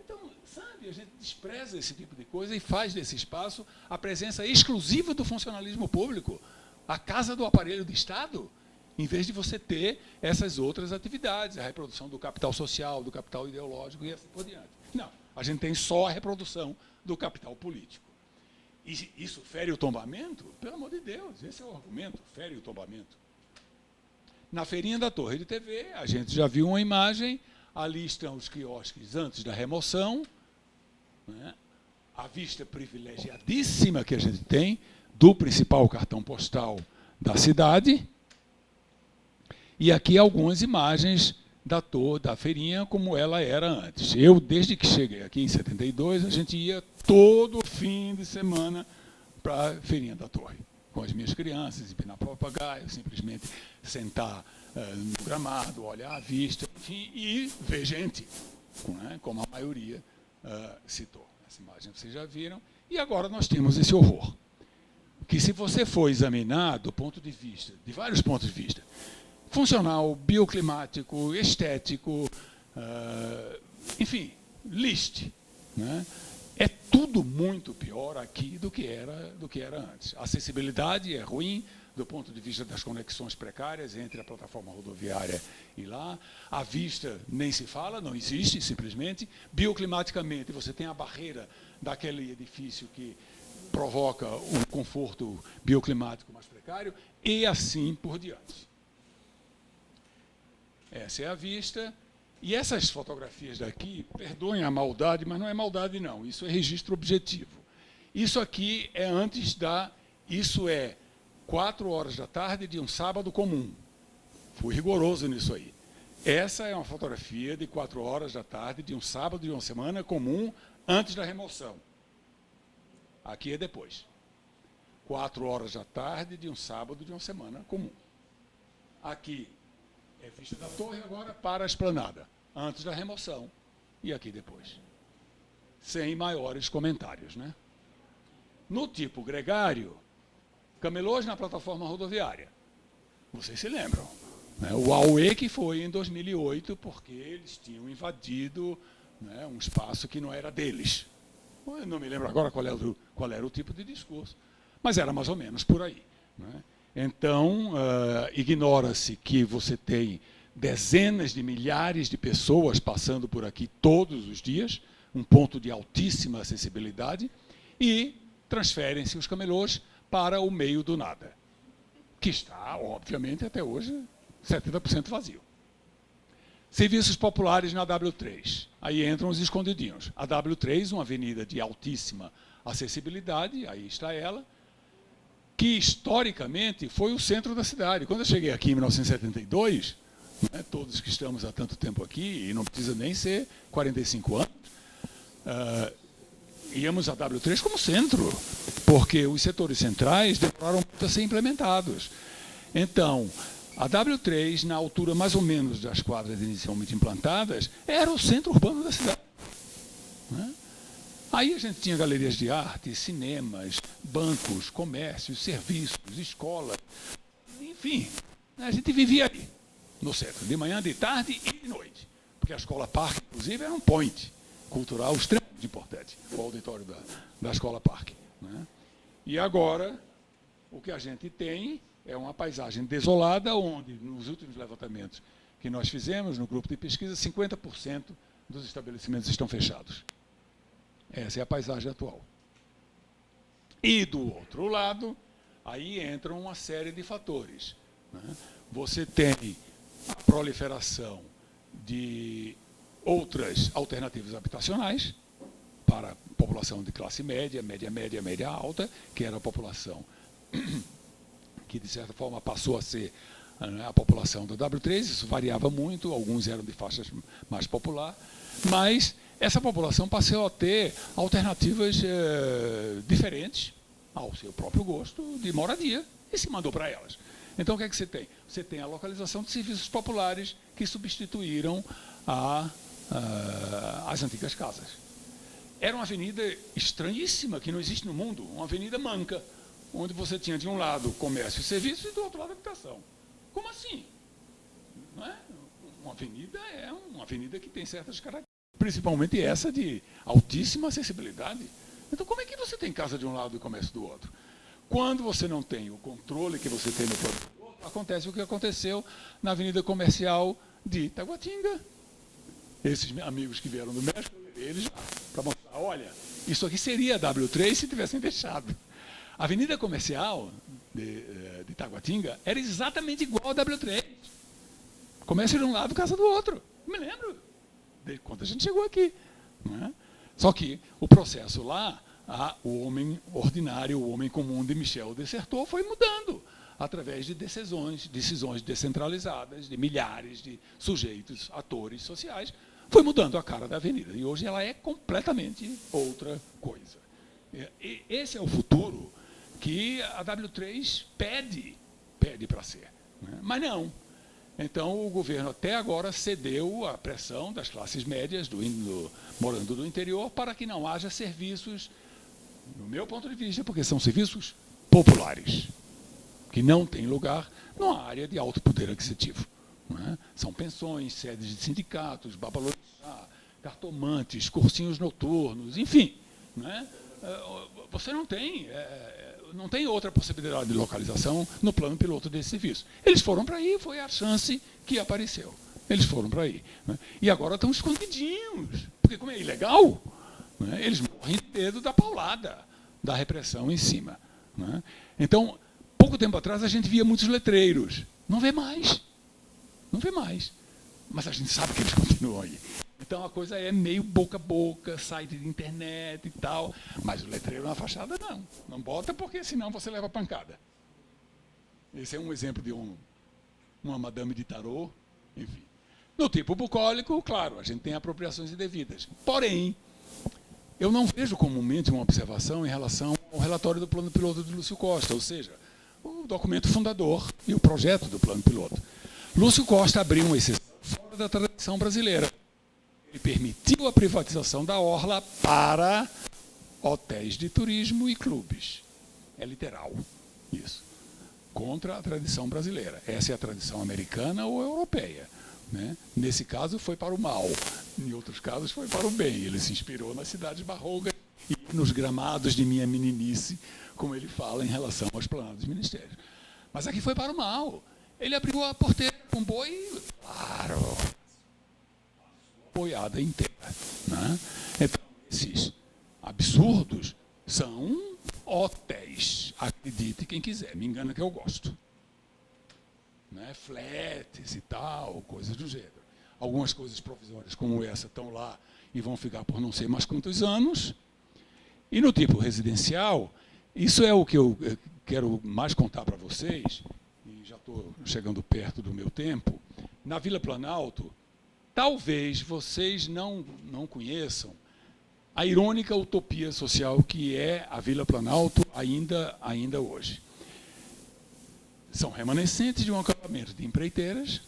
Então, sabe, a gente despreza esse tipo de coisa e faz desse espaço a presença exclusiva do funcionalismo público, a casa do aparelho de Estado, em vez de você ter essas outras atividades, a reprodução do capital social, do capital ideológico e assim por diante. Não, a gente tem só a reprodução do capital político. E isso fere o tombamento? Pelo amor de Deus, esse é o argumento, fere o tombamento. Na feirinha da Torre de TV, a gente já viu uma imagem, ali estão os quiosques antes da remoção, né? A vista privilegiadíssima que a gente tem do principal cartão postal da cidade, e aqui algumas imagens da torre, da feirinha, como ela era antes. Eu, desde que cheguei aqui em 72, a gente ia todo fim de semana para a feirinha da Torre, com as minhas crianças, empinar papagaio, simplesmente sentar no gramado, olhar a vista, enfim, e ver gente, né, como a maioria citou. Essa imagem vocês já viram. E agora nós temos esse horror, que se você for examinar do ponto de vista, de vários pontos de vista, funcional, bioclimático, estético, enfim, liste, né? É tudo muito pior aqui do que era antes. A acessibilidade é ruim do ponto de vista das conexões precárias entre a plataforma rodoviária e lá. A vista nem se fala, não existe, simplesmente. Bioclimaticamente, você tem a barreira daquele edifício que provoca um conforto bioclimático mais precário e assim por diante. Essa é a vista. E essas fotografias daqui, perdoem a maldade, mas não é maldade, não. Isso é registro objetivo. Isso aqui é antes da... Isso é 4 horas da tarde de um sábado comum. Fui rigoroso nisso aí. Essa é uma fotografia de 4 horas da tarde de um sábado de uma semana comum antes da remoção. Aqui é depois. 4 horas da tarde de um sábado de uma semana comum. Aqui é vista da torre agora para a esplanada, antes da remoção, e aqui depois. Sem maiores comentários, né? No tipo gregário, camelôs na plataforma rodoviária. Vocês se lembram, né? O Aue que foi em 2008, porque eles tinham invadido, né, um espaço que não era deles. Eu não me lembro agora qual era o tipo de discurso, mas era mais ou menos por aí, né? Então, ignora-se que você tem dezenas de milhares de pessoas passando por aqui todos os dias, um ponto de altíssima acessibilidade, e transferem-se os camelôs para o meio do nada, que está, obviamente, até hoje, 70% vazio. Serviços populares na W3. Aí entram os escondidinhos. A W3, uma avenida de altíssima acessibilidade, aí está ela, que historicamente foi o centro da cidade. Quando eu cheguei aqui em 1972, né, todos que estamos há tanto tempo aqui, e não precisa nem ser 45 anos, íamos a W3 como centro, porque os setores centrais demoraram muito a ser implementados. Então, a W3, na altura mais ou menos das quadras inicialmente implantadas, era o centro urbano da cidade, né? Aí a gente tinha galerias de arte, cinemas, bancos, comércios, serviços, escolas, Enfim, a gente vivia ali, no centro, de manhã, de tarde e de noite. Porque a Escola Parque, inclusive, era um point cultural extremamente importante, o auditório da Escola Parque. Né? E agora, o que a gente tem é uma paisagem desolada, onde, nos últimos levantamentos que nós fizemos no grupo de pesquisa, 50% dos estabelecimentos estão fechados. Essa é a paisagem atual. E, do outro lado, aí entram uma série de fatores. Né? Você tem a proliferação de outras alternativas habitacionais para a população de classe média, média alta, que era a população que, de certa forma, passou a ser, né, a população do W3. Isso variava muito, alguns eram de faixas mais popular, mas essa população passou a ter alternativas diferentes ao seu próprio gosto de moradia e se mandou para elas. Então, o que é que você tem? Você tem a localização de serviços populares que substituíram as antigas casas. Era uma avenida estranhíssima, que não existe no mundo, uma avenida manca, onde você tinha, de um lado, comércio e serviços, e do outro lado, habitação. Como assim? Não é? Uma avenida é uma avenida que tem certas características, principalmente essa de altíssima acessibilidade. Então, como é que você tem casa de um lado e comércio do outro? Quando você não tem o controle que você tem no plano do outro, acontece o que aconteceu na Avenida Comercial de Taguatinga. Esses amigos que vieram do México, eles para mostrar, olha, isso aqui seria a W3 se tivessem deixado. A Avenida Comercial de Taguatinga era exatamente igual a W3. Comércio de um lado, casa do outro. Me lembro. Desde quando a gente chegou aqui. Não é? Só que o processo lá, o homem ordinário, o homem comum de Michel Dessertot foi mudando através de decisões descentralizadas de milhares de sujeitos, atores sociais, foi mudando a cara da avenida. E hoje ela é completamente outra coisa. E esse é o futuro que a W3 pede para ser. Né? Mas não. Então, o governo até agora cedeu à pressão das classes médias, morando no interior, para que não haja serviços, no meu ponto de vista, porque são serviços populares, que não têm lugar numa área de alto poder aquisitivo. Não é? São pensões, sedes de sindicatos, babalorixá, cartomantes, cursinhos noturnos, enfim. Não é? Você não tem outra possibilidade de localização no plano piloto desse serviço. Eles foram para aí, foi a chance que apareceu. Eles foram para aí. Né? E agora estão escondidinhos, porque como é ilegal, né, eles morrem de medo da paulada, da repressão em cima. Né? Então, pouco tempo atrás, a gente via muitos letreiros. Não vê mais. Não vê mais. Mas a gente sabe que eles continuam aí. Então, a coisa é meio boca a boca, site de internet e tal. Mas o letreiro na fachada, não. Não bota, porque senão você leva pancada. Esse é um exemplo de uma madame de tarô. Enfim. No tipo bucólico, claro, a gente tem apropriações indevidas. Porém, eu não vejo comumente uma observação em relação ao relatório do plano piloto de Lúcio Costa, ou seja, o documento fundador e o projeto do plano piloto. Lúcio Costa abriu uma exceção fora da tradição brasileira. Ele permitiu a privatização da orla para hotéis de turismo e clubes. É literal isso. Contra a tradição brasileira. Essa é a tradição americana ou europeia. Né? Nesse caso foi para o mal. Em outros casos foi para o bem. Ele se inspirou nas cidades barrogas e nos gramados de minha meninice, como ele fala em relação aos planados dos ministérios. Mas aqui foi para o mal. Ele abriu a porteira com um boi, claro, boiada inteira. Né? Então, esses absurdos são hotéis. Acredite quem quiser, me engana que eu gosto. Né? Flats e tal, coisas do gênero. Algumas coisas provisórias como essa estão lá e vão ficar por não sei mais quantos anos. E no tipo residencial, isso é o que eu quero mais contar para vocês, e já estou chegando perto do meu tempo. Na Vila Planalto, talvez vocês não conheçam a irônica utopia social que é a Vila Planalto ainda hoje. São remanescentes de um acampamento de empreiteiras,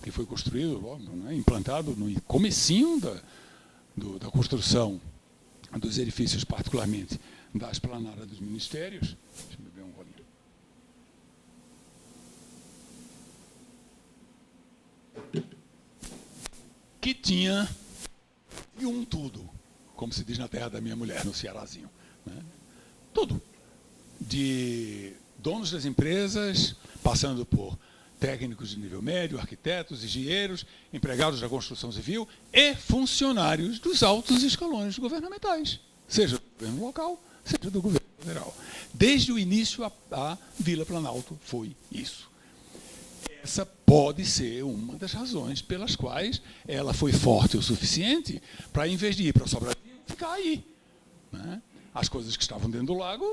que foi construído, né, implantado no comecinho da construção dos edifícios, particularmente da esplanada dos ministérios. Deixa eu beber um golinho. que tinha tudo, como se diz na terra da minha mulher, no Cearazinho. Né? Tudo. De donos das empresas, passando por técnicos de nível médio, arquitetos, engenheiros, empregados da construção civil e funcionários dos altos escalões governamentais, seja do governo local, seja do governo federal. Desde o início, a Vila Planalto foi isso. Essa pode ser uma das razões pelas quais ela foi forte o suficiente para, em vez de ir para Sobradinho, ficar aí. Né? As coisas que estavam dentro do lago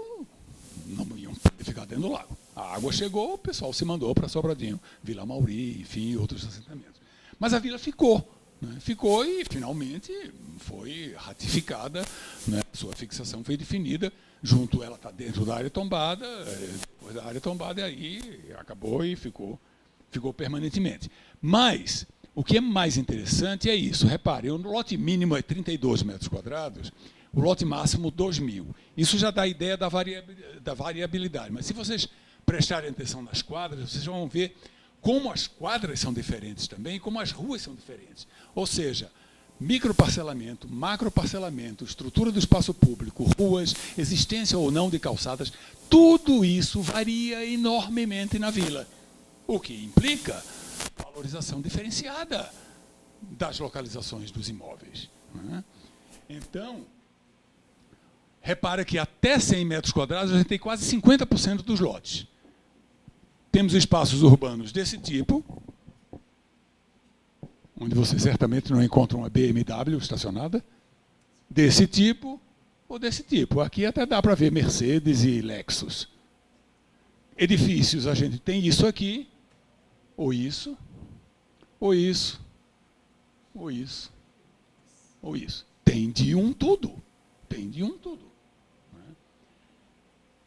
não iam ficar dentro do lago. A água chegou, o pessoal se mandou para Sobradinho, Vila Mauri, enfim, outros assentamentos. Mas a vila ficou. Né? Ficou e, finalmente, foi ratificada, né? Sua fixação foi definida, junto ela está dentro da área tombada, depois da área tombada, e aí acabou e ficou permanentemente. Mas o que é mais interessante é isso. Repare, o lote mínimo é 32 metros quadrados, o lote máximo 2.000. Isso já dá a ideia da variabilidade. Mas se vocês prestarem atenção nas quadras, vocês vão ver como as quadras são diferentes também, como as ruas são diferentes. Ou seja, microparcelamento, macroparcelamento, estrutura do espaço público, ruas, existência ou não de calçadas, tudo isso varia enormemente na vila. O que implica valorização diferenciada das localizações dos imóveis. Né? Então, repara que até 100 metros quadrados a gente tem quase 50% dos lotes. Temos espaços urbanos desse tipo, onde você certamente não encontra uma BMW estacionada, desse tipo ou desse tipo. Aqui até dá para ver Mercedes e Lexus. Edifícios, a gente tem isso aqui, ou isso, ou isso, ou isso, ou isso. Tem de um tudo. Tem de um tudo.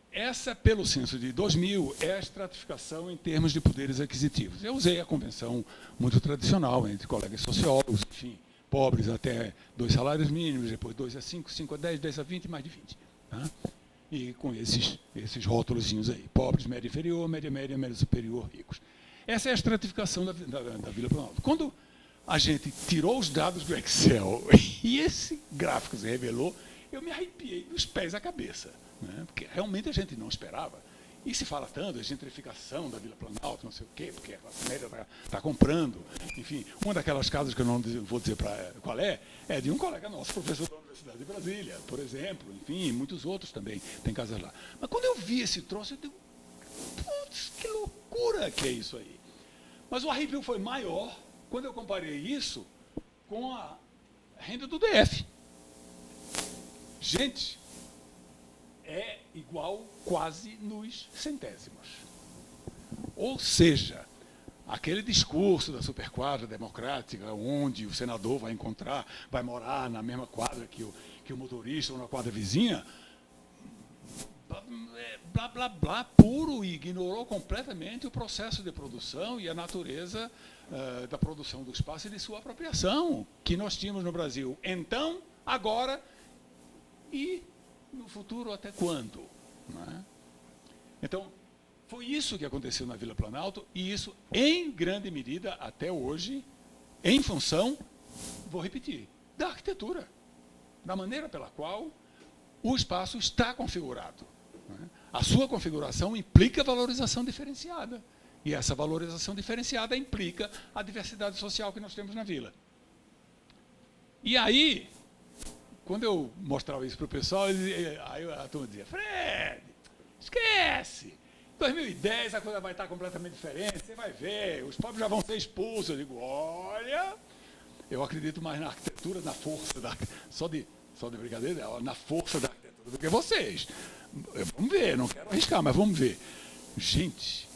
Essa, pelo censo de 2000, é a estratificação em termos de poderes aquisitivos. Eu usei a convenção muito tradicional entre colegas sociólogos, enfim, pobres até 2 salários mínimos, depois 2 a 5, 5 a 10, 10 a 20, mais de 20. Tá? E com esses rótulozinhos aí, pobres, média inferior, média média, média superior, ricos. Essa é a estratificação da Vila Planalto. Quando a gente tirou os dados do Excel e esse gráfico se revelou, eu me arrepiei dos pés à cabeça. Né? Porque realmente a gente não esperava. E se fala tanto de gentrificação da Vila Planalto, não sei o quê, porque a classe média está comprando. Enfim, uma daquelas casas que eu não vou dizer qual é de um colega nosso, professor da Universidade de Brasília, por exemplo. Enfim, muitos outros também têm casas lá. Mas quando eu vi esse troço, eu digo, putz, que loucura que é isso aí. Mas o arrepio foi maior quando eu comparei isso com a renda do DF. Gente, é igual quase nos centésimos. Ou seja, aquele discurso da superquadra democrática, onde o senador vai morar na mesma quadra que o motorista ou na quadra vizinha, blá, blá, blá, puro, e ignorou completamente o processo de produção e a natureza da produção do espaço e de sua apropriação, que nós tínhamos no Brasil. Então, agora e no futuro até quando? Não é? Então, foi isso que aconteceu na Vila Planalto, e isso, em grande medida, até hoje, em função, vou repetir, da arquitetura, da maneira pela qual o espaço está configurado. Não é? A sua configuração implica valorização diferenciada, e essa valorização diferenciada implica a diversidade social que nós temos na vila. E aí, quando eu mostrava isso para o pessoal, aí a turma dizia, Fred, esquece, 2010 a coisa vai estar completamente diferente, você vai ver, os pobres já vão ser expulsos. Eu digo, olha, eu acredito mais na arquitetura, na força, só de brincadeira, na força da arquitetura do que vocês. Vamos ver, não quero arriscar, mas vamos ver. Gente,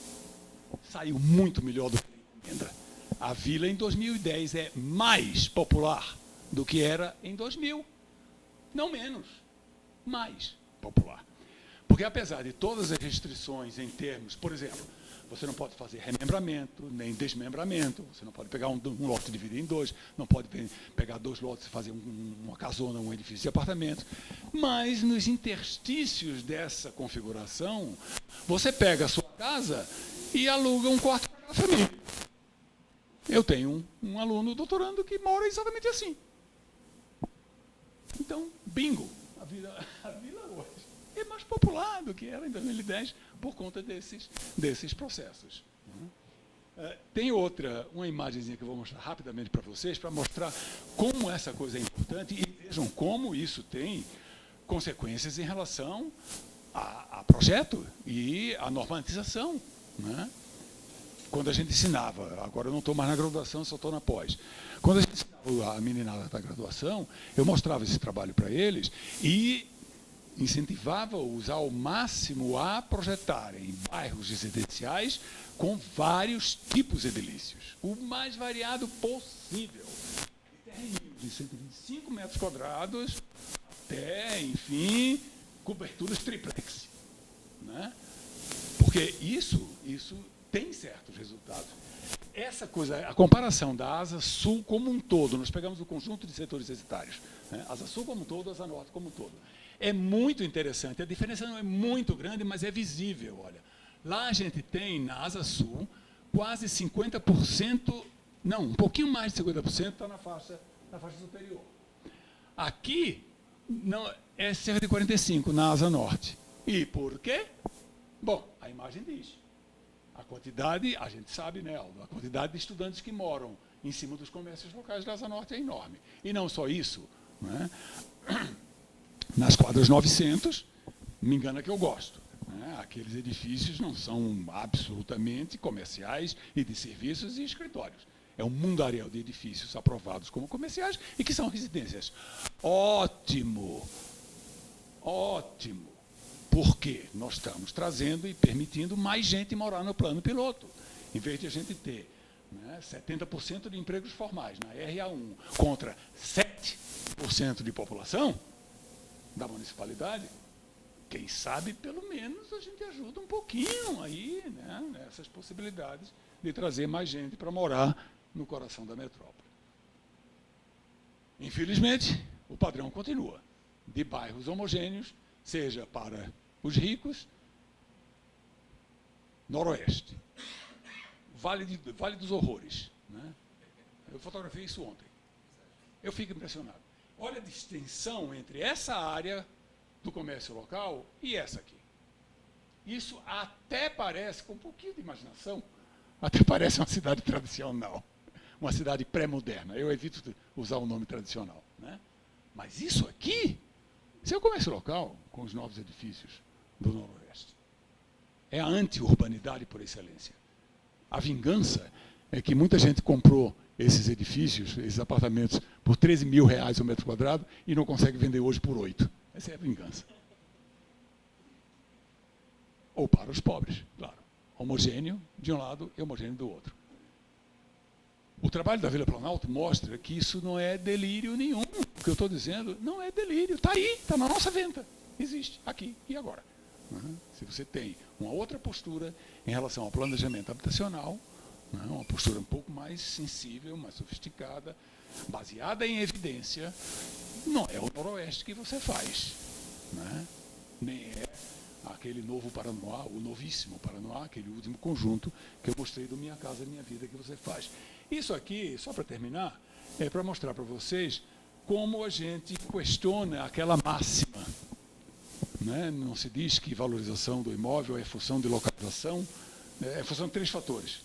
saiu muito melhor do que a encomenda. A vila em 2010 é mais popular do que era em 2000. Não menos, mais popular. Porque apesar de todas as restrições em termos, por exemplo, você não pode fazer remembramento, nem desmembramento, você não pode pegar um lote e dividir em 2, não pode pegar 2 lotes e fazer uma casona, um edifício de apartamentos. Mas nos interstícios dessa configuração, você pega a sua casa e aluga um quarto para a família. Eu tenho um aluno doutorando que mora exatamente assim. Então, bingo, a vila hoje é mais popular do que era em 2010 por conta desses processos. Tem uma imagenzinha que eu vou mostrar rapidamente para vocês, para mostrar como essa coisa é importante e vejam como isso tem consequências em relação a projeto e a normatização, né? Quando a gente ensinava, agora eu não estou mais na graduação, só estou na pós. Quando a gente ensinava a meninada da graduação, eu mostrava esse trabalho para eles e incentivava-os ao máximo a projetarem bairros residenciais com vários tipos edilícios, o mais variado possível. De 125 metros quadrados até, enfim, coberturas triplex, né? Porque isso tem certos resultados. Essa coisa, a comparação da Asa Sul como um todo, nós pegamos o conjunto de setores censitários, né? Asa Sul como um todo, Asa Norte como um todo. É muito interessante, a diferença não é muito grande, mas é visível. Olha, lá a gente tem, na Asa Sul, quase 50%, não, um pouquinho mais de 50% está na faixa superior. Aqui, não, é cerca de 45% na Asa Norte. E por quê? Bom, a imagem diz. A quantidade, a gente sabe, né, Aldo, a quantidade de estudantes que moram em cima dos comércios locais da Asa Norte é enorme. E não só isso, né? Nas quadras 900, me engana que eu gosto, né? Aqueles edifícios não são absolutamente comerciais e de serviços e escritórios. É um mundaréu de edifícios aprovados como comerciais e que são residências. Ótimo! Ótimo! Porque nós estamos trazendo e permitindo mais gente morar no plano piloto. Em vez de a gente ter, né, 70% de empregos formais na RA1 contra 7% de população da municipalidade, quem sabe, pelo menos, a gente ajuda um pouquinho aí, né, nessas possibilidades de trazer mais gente para morar no coração da metrópole. Infelizmente, o padrão continua, de bairros homogêneos, seja para os ricos, Noroeste, Vale dos Horrores, né? Eu fotografei isso ontem. Eu fico impressionado. Olha a distinção entre essa área do comércio local e essa aqui. Isso até parece, com um pouquinho de imaginação, até parece uma cidade tradicional, uma cidade pré-moderna. Eu evito usar o nome tradicional, né? Mas isso aqui, isso é o comércio local com os novos edifícios do Noroeste. É a anti-urbanidade por excelência. A vingança é que muita gente comprou esses edifícios, esses apartamentos, por R$13 mil o metro quadrado e não consegue vender hoje por 8. Essa é a vingança. Ou para os pobres, claro. Homogêneo de um lado e homogêneo do outro. O trabalho da Vila Planalto mostra que isso não é delírio nenhum. O que eu estou dizendo não é delírio. Está aí, está na nossa venta. Existe, aqui e agora. Se você tem uma outra postura em relação ao planejamento habitacional, uma postura um pouco mais sensível, mais sofisticada, baseada em evidência, não é o Noroeste que você faz. Nem é aquele novo Paranoá, o novíssimo Paranoá, aquele último conjunto que eu mostrei do Minha Casa Minha Vida que você faz. Isso aqui, só para terminar, é para mostrar para vocês como a gente questiona aquela máxima. Não se diz que valorização do imóvel é função de localização, é função de 3 fatores.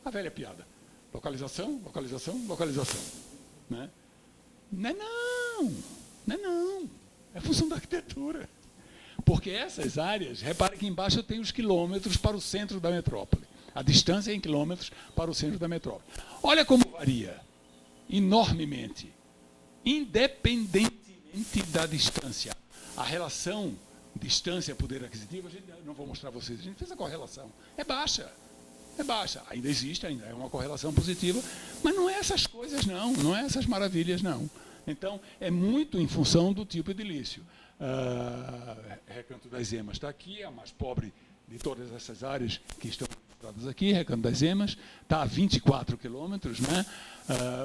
A velha piada. Localização, localização, localização. Não é não. Não é não. É função da arquitetura. Porque essas áreas, repare que embaixo eu tenho os quilômetros para o centro da metrópole. A distância é em quilômetros para o centro da metrópole. Olha como varia enormemente, independentemente da distância. A relação distância-poder aquisitivo, não vou mostrar a vocês, a gente fez a correlação. É baixa. É baixa. Ainda existe, ainda é uma correlação positiva, mas não é essas coisas, não é essas maravilhas, não. Então, é muito em função do tipo edilício. Recanto das Emas está aqui, é a mais pobre de todas essas áreas que estão registradas aqui. Recanto das Emas está a 24 quilômetros,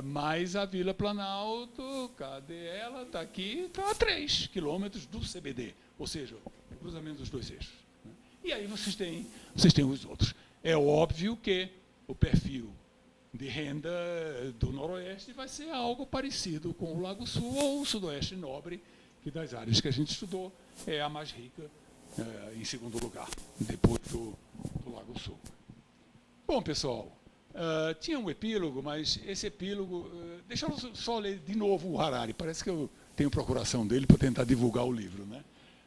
mas a Vila Planalto, cadê ela? Está aqui, está a 3 quilômetros do CBD, ou seja, o cruzamento dos 2 eixos. E aí vocês têm os outros. É óbvio que o perfil de renda do Noroeste vai ser algo parecido com o Lago Sul ou o Sudoeste Nobre, que das áreas que a gente estudou é a mais rica, em segundo lugar, depois do Lago Sul. Bom, pessoal, tinha um epílogo, mas esse epílogo... deixa eu só ler de novo o Harari, parece que eu tenho procuração dele para tentar divulgar o livro, né?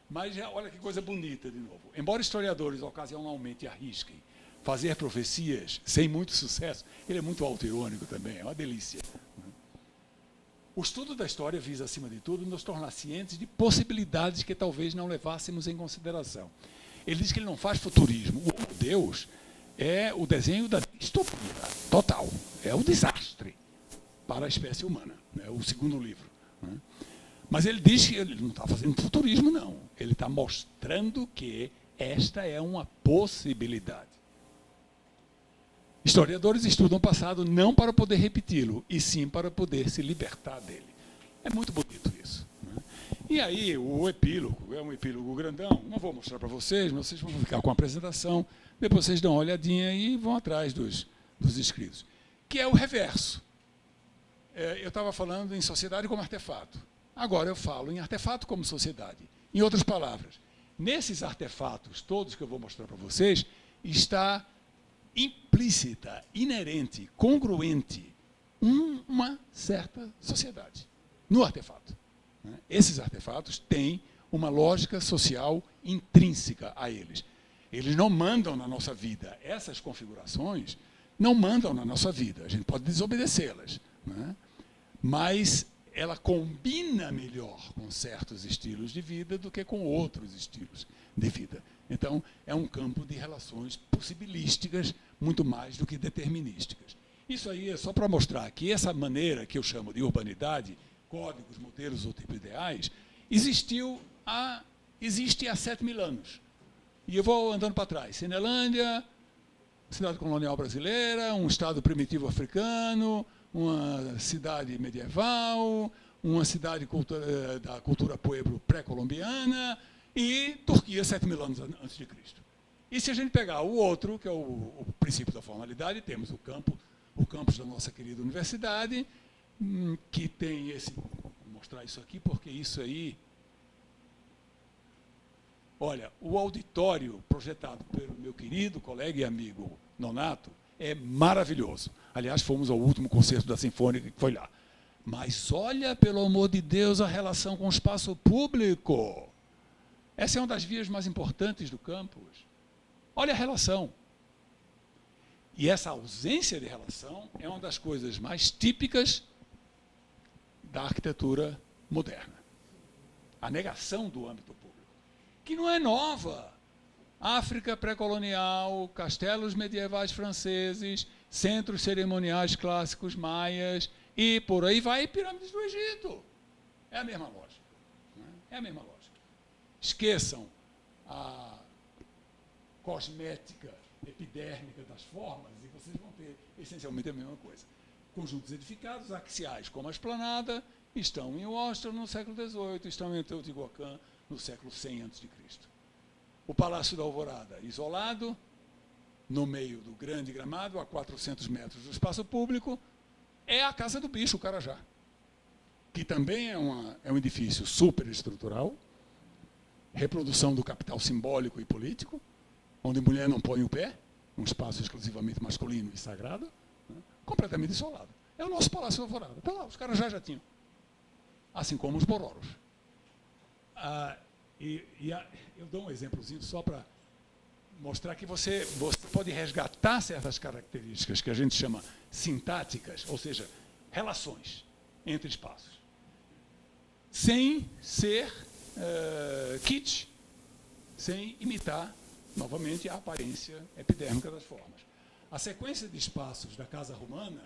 Mas olha que coisa bonita de novo. Embora historiadores ocasionalmente arrisquem fazer profecias sem muito sucesso, ele é muito autoirônico também, é uma delícia. O estudo da história visa, acima de tudo, nos tornar cientes de possibilidades que talvez não levássemos em consideração. Ele diz que ele não faz futurismo. O Deus é o desenho da distopia total, é o desastre para a espécie humana, né? O segundo livro. Né? Mas ele diz que ele não está fazendo futurismo, não. Ele está mostrando que esta é uma possibilidade. Historiadores estudam o passado não para poder repeti-lo, e sim para poder se libertar dele. É muito bonito isso. Né? E aí, o epílogo, é um epílogo grandão, não vou mostrar para vocês, mas vocês vão ficar com a apresentação, depois vocês dão uma olhadinha e vão atrás dos escritos. Que é o reverso. Eu estava falando em sociedade como artefato. Agora eu falo em artefato como sociedade. Em outras palavras, nesses artefatos todos que eu vou mostrar para vocês, está implícita, inerente, congruente, uma certa sociedade, no artefato. Né? Esses artefatos têm uma lógica social intrínseca a eles. Eles não mandam na nossa vida. Essas configurações não mandam na nossa vida. A gente pode desobedecê-las. Né? Mas ela combina melhor com certos estilos de vida do que com outros estilos de vida. Então, é um campo de relações possibilísticas, muito mais do que determinísticas. Isso aí é só para mostrar que essa maneira que eu chamo de urbanidade, códigos, modelos ou tipos ideais, existe há 7.000 anos. E eu vou andando para trás. Cinelândia, cidade colonial brasileira, um estado primitivo africano, uma cidade medieval, uma cidade da cultura pueblo pré-colombiana e Turquia 7.000 anos antes de Cristo. E se a gente pegar o outro, que é o princípio da formalidade, temos o campus da nossa querida universidade, que tem esse... Vou mostrar isso aqui, porque isso aí... Olha, o auditório projetado pelo meu querido colega e amigo Nonato é maravilhoso. Aliás, fomos ao último concerto da Sinfônica que foi lá. Mas olha, pelo amor de Deus, a relação com o espaço público. Essa é uma das vias mais importantes do campus. Olha a relação. E essa ausência de relação é uma das coisas mais típicas da arquitetura moderna. A negação do âmbito público, que não é nova. África pré-colonial, castelos medievais franceses, centros cerimoniais clássicos maias e por aí vai, pirâmides do Egito. É a mesma lógica. Né? É a mesma lógica. Esqueçam a cosmética epidérmica das formas e vocês vão ter essencialmente a mesma coisa. Conjuntos edificados, axiais, como a Esplanada, estão em Washington no século XVIII, estão em Teotihuacan no século 100 a.C. O Palácio da Alvorada, isolado, no meio do grande gramado, a 400 metros do espaço público, é a Casa do Bicho, o Carajá, que também é um edifício superestrutural, reprodução do capital simbólico e político, onde mulher não põe o pé, um espaço exclusivamente masculino e sagrado, né, completamente isolado. É o nosso Palácio da Alvorada. Está lá, os Carajás já tinham. Assim como os Bororos. Eu dou um exemplozinho só para mostrar que você pode resgatar certas características que a gente chama sintáticas, ou seja, relações entre espaços, sem ser kitsch, sem imitar, novamente, a aparência epidérmica das formas. A sequência de espaços da casa romana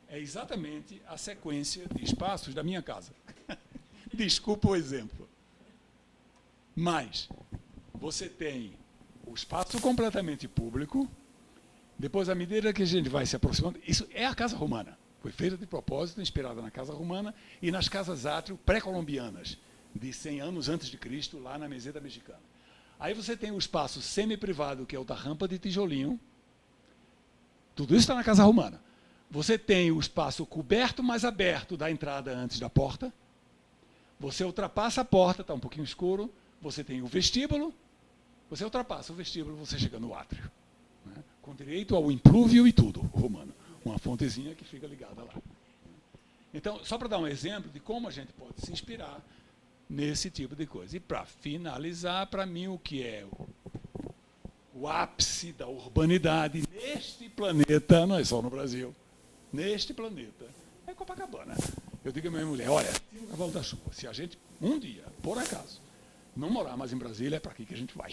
é exatamente a sequência de espaços da minha casa. Desculpa o exemplo. Mas você tem o espaço completamente público, depois, à medida que a gente vai se aproximando, isso é a casa romana. Foi feita de propósito, inspirada na casa romana e nas casas átrio pré-colombianas, de 100 anos antes de Cristo, lá na Meseta Mexicana. Aí você tem o espaço semi-privado, que é o da rampa de tijolinho. Tudo isso está na casa romana. Você tem o espaço coberto, mas aberto da entrada antes da porta. Você ultrapassa a porta, está um pouquinho escuro. Você tem o vestíbulo. Você ultrapassa o vestíbulo, você chega no átrio, né? Com direito ao implúvio e tudo, romano. Uma fontezinha que fica ligada lá. Então, só para dar um exemplo de como a gente pode se inspirar nesse tipo de coisa. E para finalizar, para mim, o que é o ápice da urbanidade neste planeta, não é só no Brasil, neste planeta, é Copacabana. Eu digo à minha mulher, olha, tira o cavalo da chuva. Se a gente, um dia, por acaso, não morar mais em Brasília, é para aqui que a gente vai.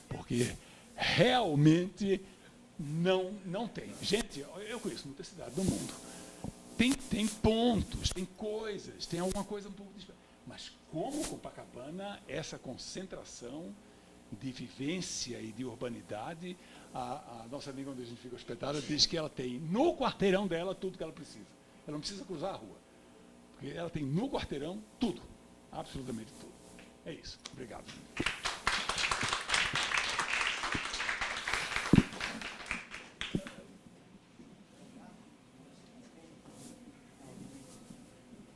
Porque realmente não tem. Gente, eu conheço muita cidade do mundo. Tem pontos, tem coisas, tem alguma coisa um pouco diferente. Mas como Copacabana, essa concentração de vivência e de urbanidade, a nossa amiga onde a gente fica hospedada diz que ela tem no quarteirão dela tudo que ela precisa. Ela não precisa cruzar a rua. Porque ela tem no quarteirão tudo. Absolutamente tudo. É isso. Obrigado.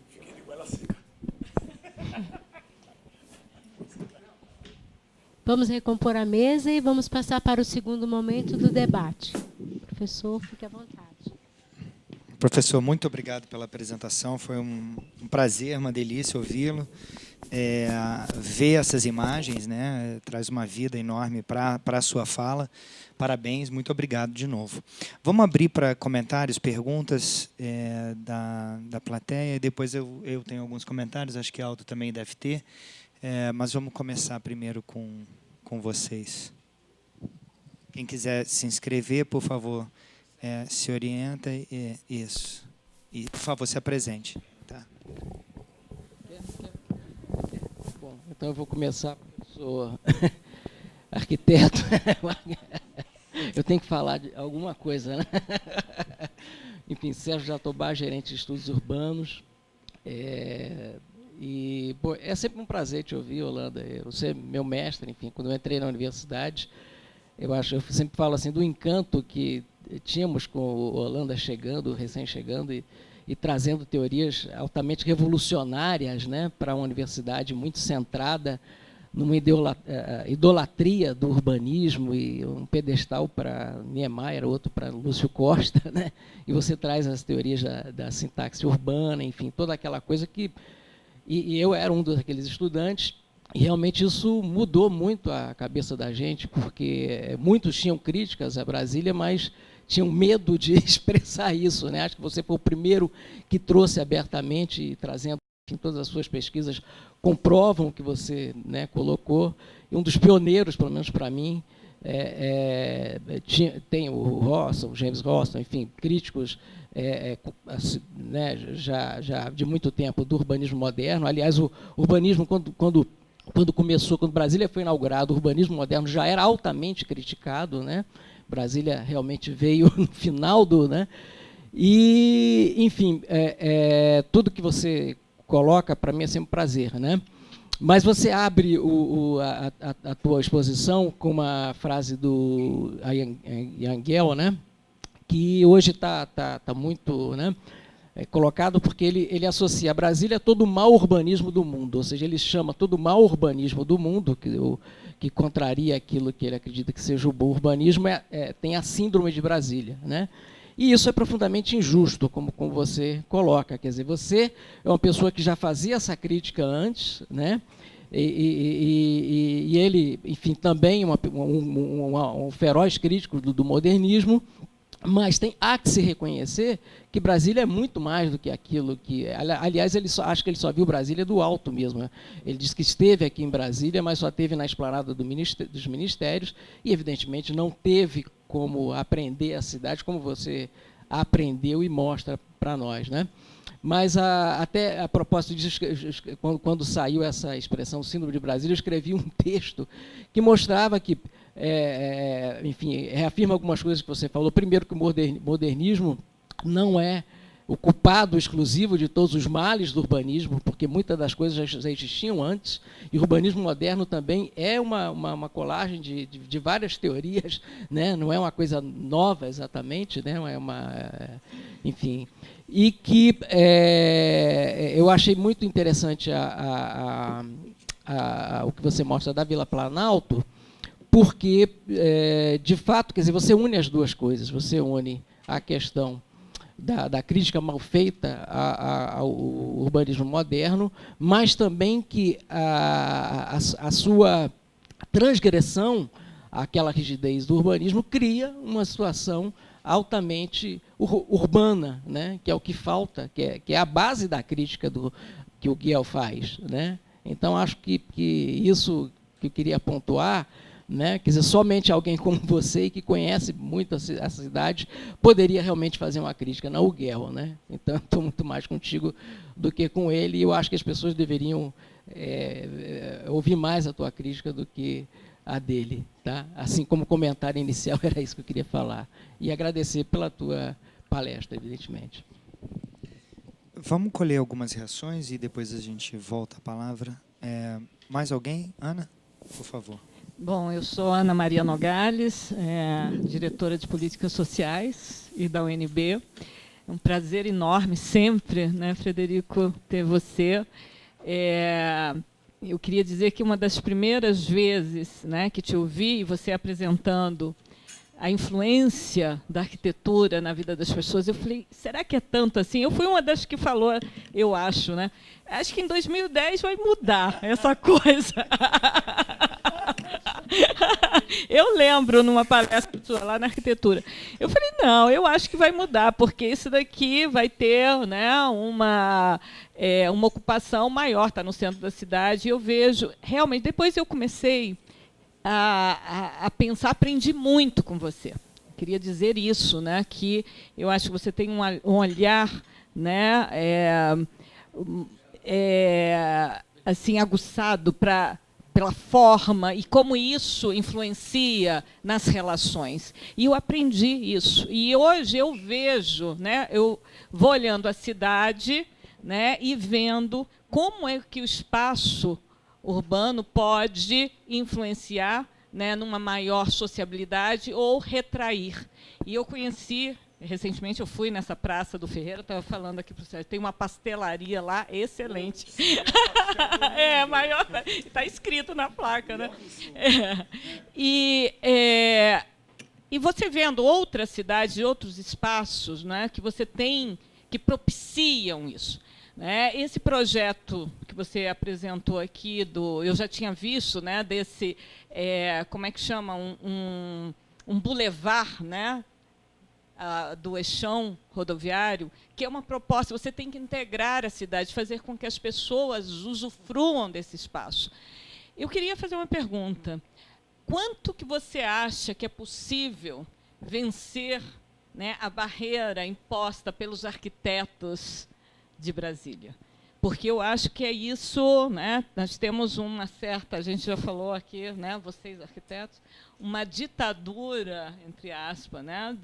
Fiquei de goela seca. Vamos recompor a mesa e vamos passar para o segundo momento do debate. Professor, fique à vontade. Professor, muito obrigado pela apresentação. Foi um prazer, uma delícia ouvi-lo. Ver essas imagens, né, traz uma vida enorme para a sua fala. Parabéns, muito obrigado de novo. Vamos abrir para comentários, perguntas da plateia. E depois eu tenho alguns comentários, acho que a Aldo também deve ter. Mas vamos começar primeiro com vocês. Quem quiser se inscrever, por favor, se orienta. Isso. E, por favor, se apresente. Tá? Bom, então eu vou começar. Sou arquiteto. Eu tenho que falar de alguma coisa, né? Enfim, Sérgio Jatobá, gerente de estudos urbanos. E pô, é sempre um prazer te ouvir, Holanda. Você é meu mestre, enfim, quando eu entrei na universidade, eu sempre falo assim do encanto que tínhamos com o Holanda chegando, recém-chegando, e trazendo teorias altamente revolucionárias, né, para uma universidade muito centrada numa idolatria do urbanismo, e um pedestal para Niemeyer, outro para Lúcio Costa, né, e você traz as teorias da sintaxe urbana, enfim, toda aquela coisa que... E eu era um daqueles estudantes, e realmente isso mudou muito a cabeça da gente, porque muitos tinham críticas a Brasília, mas tinham medo de expressar isso, né? Acho que você foi o primeiro que trouxe abertamente, e trazendo, enfim, todas as suas pesquisas comprovam o que você, né, colocou, e um dos pioneiros, pelo menos para mim, tem o Rossum, o James Rossum, enfim, críticos né, já de muito tempo do urbanismo moderno. Aliás, o urbanismo, quando começou, quando Brasília foi inaugurado, o urbanismo moderno já era altamente criticado, né? Brasília realmente veio no final do... Né? E, enfim, tudo que você coloca, para mim, é sempre um prazer, né? Mas você abre a tua exposição com uma frase do Yangel, né, que hoje está muito, né, colocado, porque ele associa a Brasília a todo o mau urbanismo do mundo, ou seja, ele chama todo o mau urbanismo do mundo, que contraria aquilo que ele acredita que seja o bom urbanismo, tem a síndrome de Brasília, né? E isso é profundamente injusto, como você coloca. Quer dizer, você é uma pessoa que já fazia essa crítica antes, né? E ele, enfim, também um feroz crítico do modernismo, mas há que se reconhecer que Brasília é muito mais do que aquilo que... Aliás, acho que ele só viu Brasília do alto mesmo, né? Ele disse que esteve aqui em Brasília, mas só esteve na esplanada dos ministérios, e, evidentemente, não teve como aprender a cidade como você aprendeu e mostra para nós, né? Mas, até a propósito disso, quando saiu essa expressão síndrome de Brasília, eu escrevi um texto que mostrava que, enfim, reafirma algumas coisas que você falou. Primeiro, que o modernismo não é o culpado exclusivo de todos os males do urbanismo, porque muitas das coisas já existiam antes, e o urbanismo moderno também é uma colagem de várias teorias, né? Não é uma coisa nova exatamente, né? Enfim, e que eu achei muito interessante o que você mostra da Vila Planalto, porque, de fato, quer dizer, você une as duas coisas, você une a questão da crítica mal feita ao urbanismo moderno, mas também que a sua transgressão àquela rigidez do urbanismo cria uma situação altamente urbana, né? Que é o que falta, que é a base da crítica que o Guiel faz, né? Então, acho que isso que eu queria pontuar, né? Quer dizer, somente alguém como você, que conhece muito a cidade, poderia realmente fazer uma crítica, não o Guiel, né? Então, estou muito mais contigo do que com ele, e eu acho que as pessoas deveriam ouvir mais a tua crítica do que a dele, tá? Assim como o comentário inicial, era isso que eu queria falar. E agradecer pela tua palestra, evidentemente. Vamos colher algumas reações e depois a gente volta a palavra. Mais alguém? Ana, por favor. Bom, eu sou Ana Maria Nogales, diretora de Políticas Sociais e da UNB. É um prazer enorme sempre, né, Frederico, ter você. Eu queria dizer que uma das primeiras vezes, né, que te ouvi, você apresentando a influência da arquitetura na vida das pessoas, eu falei, será que é tanto assim? Eu fui uma das que falou, eu acho, né? Acho que em 2010 vai mudar essa coisa. Eu lembro numa palestra sua lá na arquitetura. Eu falei, não, eu acho que vai mudar, porque isso daqui vai ter, né, uma ocupação maior, está no centro da cidade. E eu vejo, realmente, depois eu comecei a pensar, aprendi muito com você. Queria dizer isso, né, que eu acho que você tem um olhar, né, assim, aguçado pela forma e como isso influencia nas relações. E eu aprendi isso. E hoje eu vejo, né, eu vou olhando a cidade, né, e vendo como é que o espaço urbano pode influenciar, né, numa maior sociabilidade ou retrair. E eu conheci, recentemente eu fui nessa Praça do Ferreira, estava falando aqui para o Sérgio, tem uma pastelaria lá excelente. Maior, está escrito na placa, né? E você vendo outras cidades, outros espaços, né, que você tem, que propiciam isso. Né? Esse projeto que você apresentou aqui, eu já tinha visto, né, desse, como é que chama, um boulevard, né, do eixão rodoviário, que é uma proposta, você tem que integrar a cidade, fazer com que as pessoas usufruam desse espaço. Eu queria fazer uma pergunta. Quanto que você acha que é possível vencer, né, a barreira imposta pelos arquitetos de Brasília? Porque eu acho que é isso, né? Nós temos uma certa, a gente já falou aqui, né, vocês arquitetos, uma ditadura, entre aspas, né,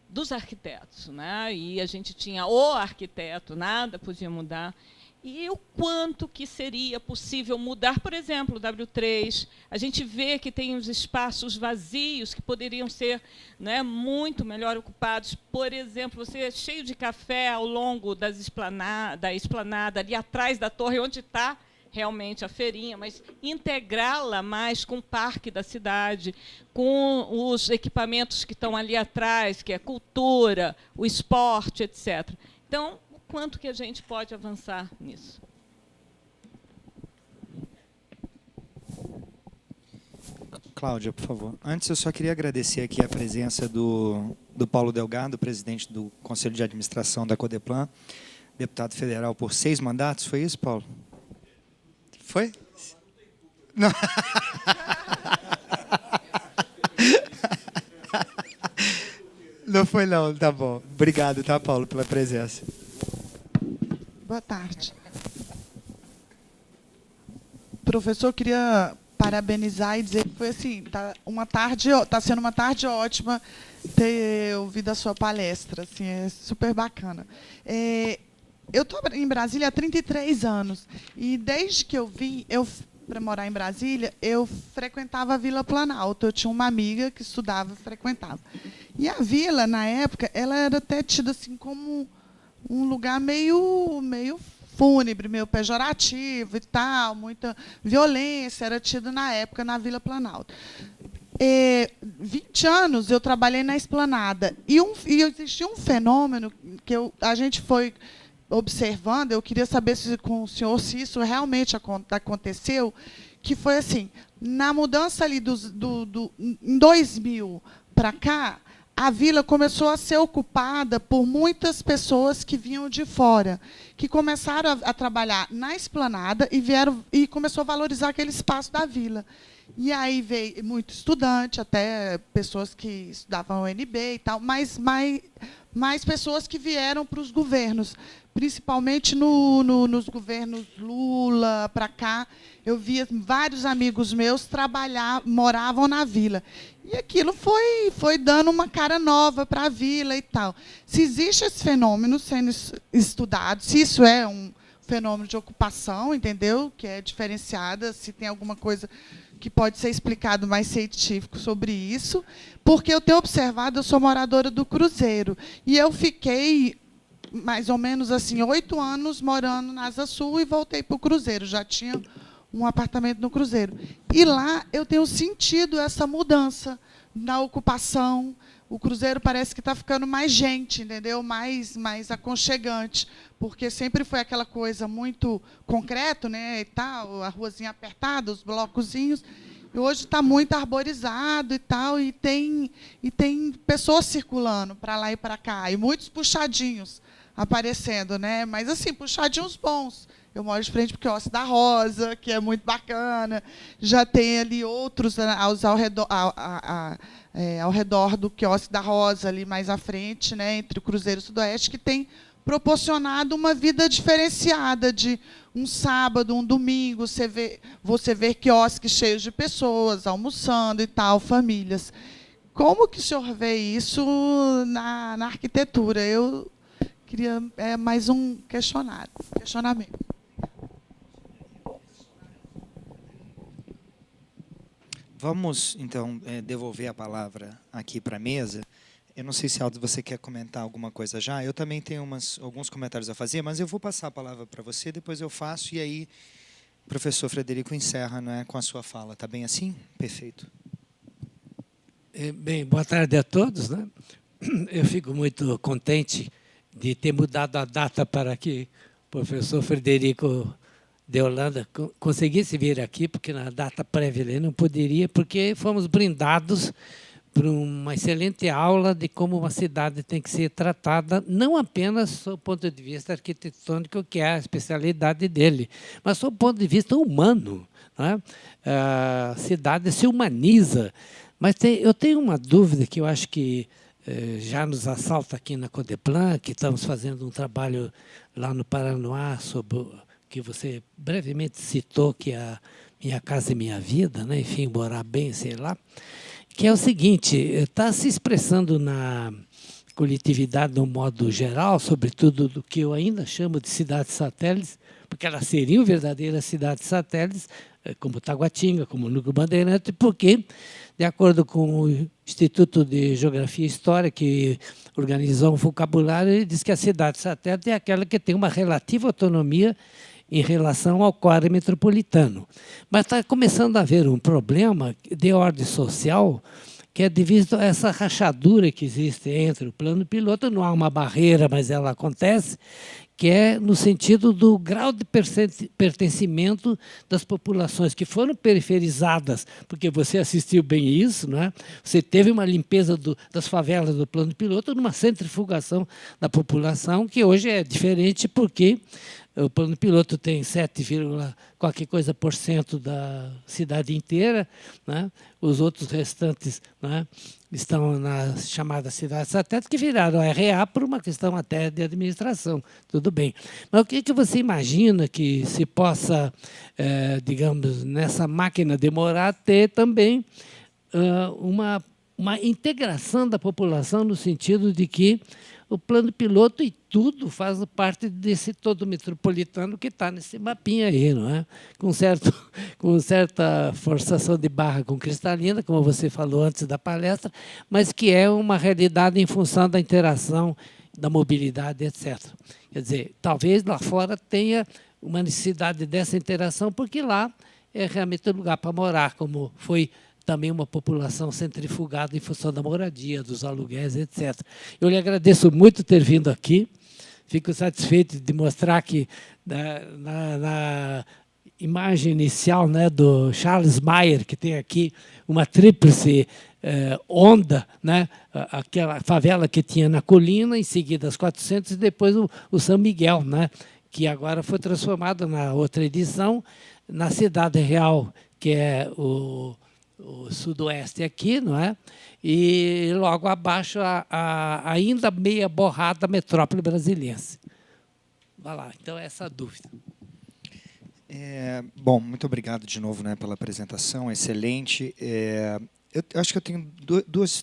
dos arquitetos, né? E a gente tinha o arquiteto, nada podia mudar. E o quanto que seria possível mudar, por exemplo, o W3, a gente vê que tem os espaços vazios que poderiam ser, né, muito melhor ocupados. Por exemplo, você é cheio de café ao longo da esplanada, ali atrás da torre, onde está realmente a feirinha, mas integrá-la mais com o parque da cidade, com os equipamentos que estão ali atrás, que é a cultura, o esporte, etc. Então, quanto que a gente pode avançar nisso? Cláudia, por favor. Antes, eu só queria agradecer aqui a presença do Paulo Delgado, presidente do Conselho de Administração da Codeplan, deputado federal por 6 mandatos. Foi isso, Paulo? Foi? Não. Não foi, não. Tá bom. Obrigado, tá, Paulo, pela presença. Boa tarde. Professor, eu queria parabenizar e dizer que foi assim, tá sendo uma tarde ótima ter ouvido a sua palestra, assim, é super bacana. Eu estou em Brasília há 33 anos e desde que eu vim, para morar em Brasília, eu frequentava a Vila Planalto. Eu tinha uma amiga que estudava e frequentava. E a vila, na época, ela era até tida assim como um lugar meio fúnebre, meio pejorativo e tal, muita violência era tida na época na Vila Planalto. 20 anos eu trabalhei na Esplanada e existia um fenômeno que a gente foi observando, eu queria saber com o senhor se isso realmente aconteceu, que foi assim, na mudança ali em 2000 para cá, a vila começou a ser ocupada por muitas pessoas que vinham de fora, que começaram a trabalhar na Esplanada e começou a valorizar aquele espaço da vila. E aí veio muito estudante, até pessoas que estudavam UNB e tal, mas mais pessoas que vieram para os governos, principalmente nos governos Lula para cá. Eu via vários amigos meus moravam na vila. E aquilo foi dando uma cara nova para a vila e tal. Se existe esse fenômeno sendo estudado, se isso é um fenômeno de ocupação, entendeu? Que é diferenciada, se tem alguma coisa que pode ser explicado mais científico sobre isso, porque eu tenho observado, eu sou moradora do Cruzeiro, e eu fiquei mais ou menos assim 8 anos morando na Asa Sul e voltei para o Cruzeiro, já tinha um apartamento no Cruzeiro. E lá eu tenho sentido essa mudança na ocupação. O Cruzeiro parece que está ficando mais gente, entendeu? Mais aconchegante, porque sempre foi aquela coisa muito concreto, né? E tal, a ruazinha apertada, os blocozinhos. E hoje está muito arborizado e tal, e tem pessoas circulando para lá e para cá, e muitos puxadinhos aparecendo, né? Mas assim, puxadinhos bons. Eu moro de frente para o Quiosque da Rosa, que é muito bacana. Já tem ali outros ao redor do Quiosque da Rosa, ali mais à frente, né, entre o Cruzeiro e o Sudoeste, que tem proporcionado uma vida diferenciada de um sábado, um domingo, você vê quiosques cheios de pessoas almoçando e tal, famílias. Como que o senhor vê isso na arquitetura? Eu queria mais um questionamento. Vamos, então, devolver a palavra aqui para a mesa. Eu não sei se, Aldo, você quer comentar alguma coisa já. Eu também tenho alguns comentários a fazer, mas eu vou passar a palavra para você, depois eu faço, e aí o professor Frederico encerra, não é, com a sua fala. Está bem assim? Perfeito. Bem, boa tarde a todos, né? Eu fico muito contente de ter mudado a data para que o professor Frederico de Holanda conseguisse vir aqui, porque na data prévia ele não poderia, porque fomos brindados por uma excelente aula de como uma cidade tem que ser tratada, não apenas do ponto de vista arquitetônico, que é a especialidade dele, mas do ponto de vista humano, né? A cidade se humaniza. Mas eu tenho uma dúvida que eu acho que já nos assalta aqui na Codeplan, que estamos fazendo um trabalho lá no Paranoá sobre que você brevemente citou, que é a Minha Casa e Minha Vida, né? Enfim, morar bem, sei lá, que é o seguinte, está se expressando na coletividade de um modo geral, sobretudo do que eu ainda chamo de cidades satélites, porque elas seriam verdadeiras cidades satélites, como Taguatinga, como Núcleo Bandeirante, porque, de acordo com o Instituto de Geografia e História, que organizou um vocabulário, ele diz que a cidade satélite é aquela que tem uma relativa autonomia em relação ao quadro metropolitano. Mas está começando a haver um problema de ordem social, que é devido a essa rachadura que existe entre o plano piloto. Não há uma barreira, mas ela acontece, que é no sentido do grau de pertencimento das populações que foram periferizadas, porque você assistiu bem isso, não é? Você teve uma limpeza das favelas do plano piloto, numa centrifugação da população, que hoje é diferente porque O plano piloto tem 7, qualquer coisa por cento da cidade inteira, né? Os outros restantes, né, estão nas chamadas cidades satélites, que viraram RA por uma questão até de administração, tudo bem. Mas o que você imagina que se possa, digamos, nessa máquina demorar, ter também uma integração da população, no sentido de que o plano piloto e tudo faz parte desse todo metropolitano que está nesse mapinha aí, não é? Com certa forçação de barra com Cristalina, como você falou antes da palestra, mas que é uma realidade em função da interação, da mobilidade, etc. Quer dizer, talvez lá fora tenha uma necessidade dessa interação, porque lá é realmente o lugar para morar, como foi também uma população centrifugada em função da moradia, dos aluguéis, etc. Eu lhe agradeço muito ter vindo aqui. Fico satisfeito de mostrar que na imagem inicial, né, do Charles Maier, que tem aqui uma tríplice onda, né, aquela favela que tinha na colina, em seguida as 400 e depois o São Miguel, né, que agora foi transformado na outra edição, na Cidade Real, que é o sudoeste aqui, não é? E logo abaixo a ainda meia borrada metrópole brasiliense. Vai lá, então essa a dúvida. Bom, muito obrigado de novo, né, pela apresentação, excelente. Eu acho que eu tenho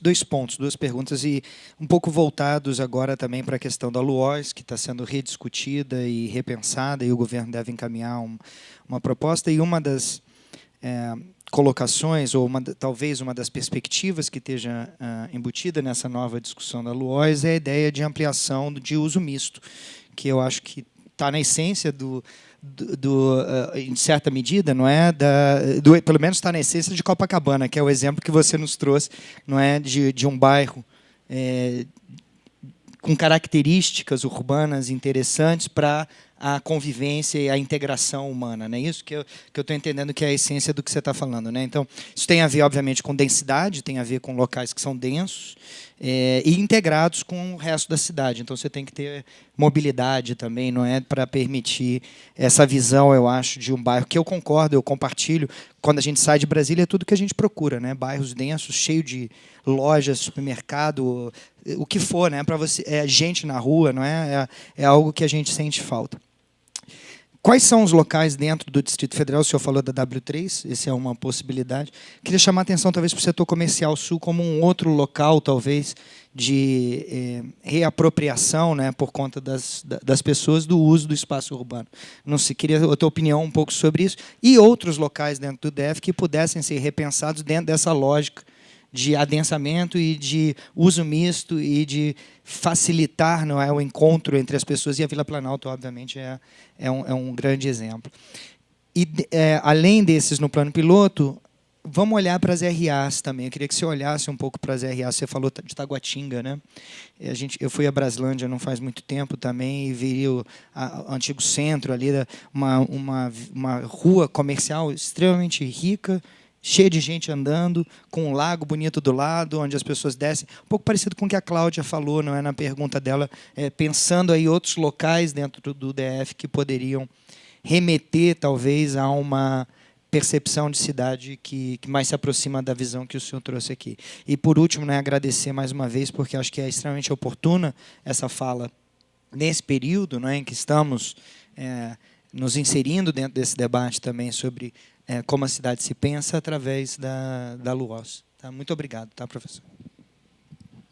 dois pontos, duas perguntas, e um pouco voltados agora também para a questão da LUOS, que está sendo rediscutida e repensada, e o governo deve encaminhar uma proposta, e uma das colocações, ou talvez uma das perspectivas que esteja embutida nessa nova discussão da LUOS é a ideia de ampliação de uso misto, que eu acho que está na essência em certa medida, não é, pelo menos está na essência de Copacabana, que é o exemplo que você nos trouxe, não é, de um bairro com características urbanas interessantes para a convivência e a integração humana, né? Isso que eu estou entendendo que é a essência do que você está falando, né? Então, isso tem a ver, obviamente, com densidade, tem a ver com locais que são densos e integrados com o resto da cidade. Então, você tem que ter mobilidade também, não é, para permitir essa visão, eu acho, de um bairro que eu concordo, eu compartilho. Quando a gente sai de Brasília, é tudo que a gente procura, né? Bairros densos, cheio de lojas, supermercado, o que for, né? Para você, gente na rua, não é? É algo que a gente sente falta. Quais são os locais dentro do Distrito Federal? O senhor falou da W3, essa é uma possibilidade. Queria chamar a atenção, talvez, para o setor comercial sul como um outro local, talvez, de reapropriação, né, por conta das pessoas do uso do espaço urbano. Não sei, queria a tua opinião um pouco sobre isso. E outros locais dentro do DF que pudessem ser repensados dentro dessa lógica de adensamento e de uso misto e de facilitar, não é, o encontro entre as pessoas, e a Vila Planalto, obviamente, é um grande exemplo. E, além desses no plano piloto, vamos olhar para as RAs também. Eu queria que você olhasse um pouco para as RAs. Você falou de Taguatinga, né? Eu fui a Braslândia não faz muito tempo também e vi o antigo centro ali, uma rua comercial extremamente rica, cheia de gente andando, com um lago bonito do lado, onde as pessoas descem. Um pouco parecido com o que a Cláudia falou, não é, na pergunta dela, pensando aí outros locais dentro do DF que poderiam remeter, talvez, a uma percepção de cidade que mais se aproxima da visão que o senhor trouxe aqui. E, por último, né, agradecer mais uma vez, porque acho que é extremamente oportuna essa fala nesse período, não é, em que estamos nos inserindo dentro desse debate também sobre como a cidade se pensa através da LUOS. Tá? Muito obrigado, tá, professor?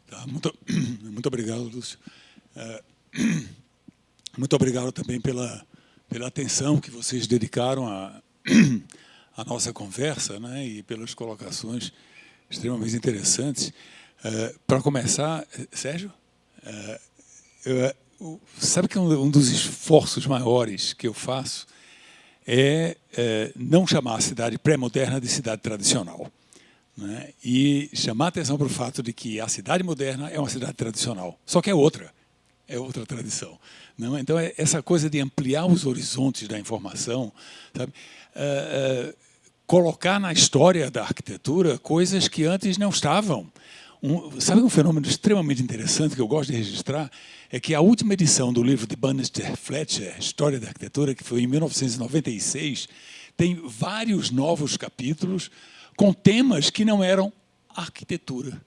Tá, muito obrigado, Lúcio. Muito obrigado também pela atenção que vocês dedicaram à nossa conversa, né, e pelas colocações extremamente interessantes. Para começar, Sérgio, sabe que um dos esforços maiores que eu faço é não chamar a cidade pré-moderna de cidade tradicional, né? E chamar a atenção para o fato de que a cidade moderna é uma cidade tradicional, só que é outra tradição. Não? Então, essa coisa de ampliar os horizontes da informação, sabe? Colocar na história da arquitetura coisas que antes não estavam. Sabe um fenômeno extremamente interessante que eu gosto de registrar? É que a última edição do livro de Bannister Fletcher, História da Arquitetura, que foi em 1996, tem vários novos capítulos com temas que não eram arquitetura.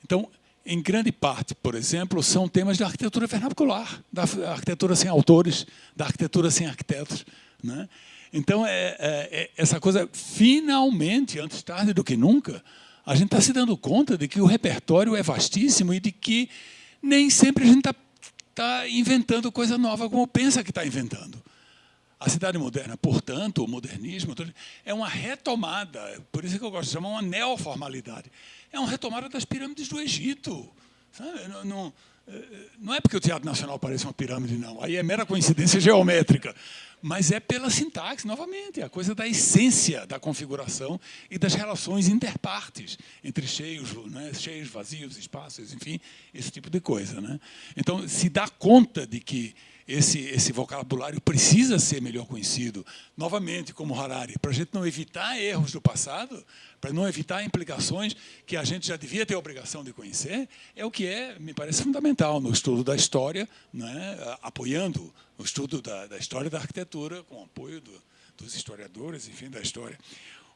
Então, em grande parte, por exemplo, são temas da arquitetura vernacular, da arquitetura sem autores, da arquitetura sem arquitetos, né? Então, essa coisa, finalmente, antes tarde do que nunca, a gente está se dando conta de que o repertório é vastíssimo e de que nem sempre a gente está inventando coisa nova como pensa que está inventando. A cidade moderna, portanto, o modernismo, é uma retomada, por isso que eu gosto de chamar uma neoformalidade. É uma retomada das pirâmides do Egito. Sabe? Não é porque o Teatro Nacional parece uma pirâmide, não. Aí é mera coincidência geométrica. Mas é pela sintaxe, novamente, a coisa da essência da configuração e das relações interpartes entre cheios, né, cheios, vazios, espaços, enfim, esse tipo de coisa, né? Então, se dá conta de que esse vocabulário precisa ser melhor conhecido, novamente, como Harari, para a gente não evitar erros do passado, para não evitar implicações que a gente já devia ter a obrigação de conhecer, é o que me parece fundamental no estudo da história, né, apoiando o estudo da história da arquitetura, com o apoio dos historiadores, enfim, da história.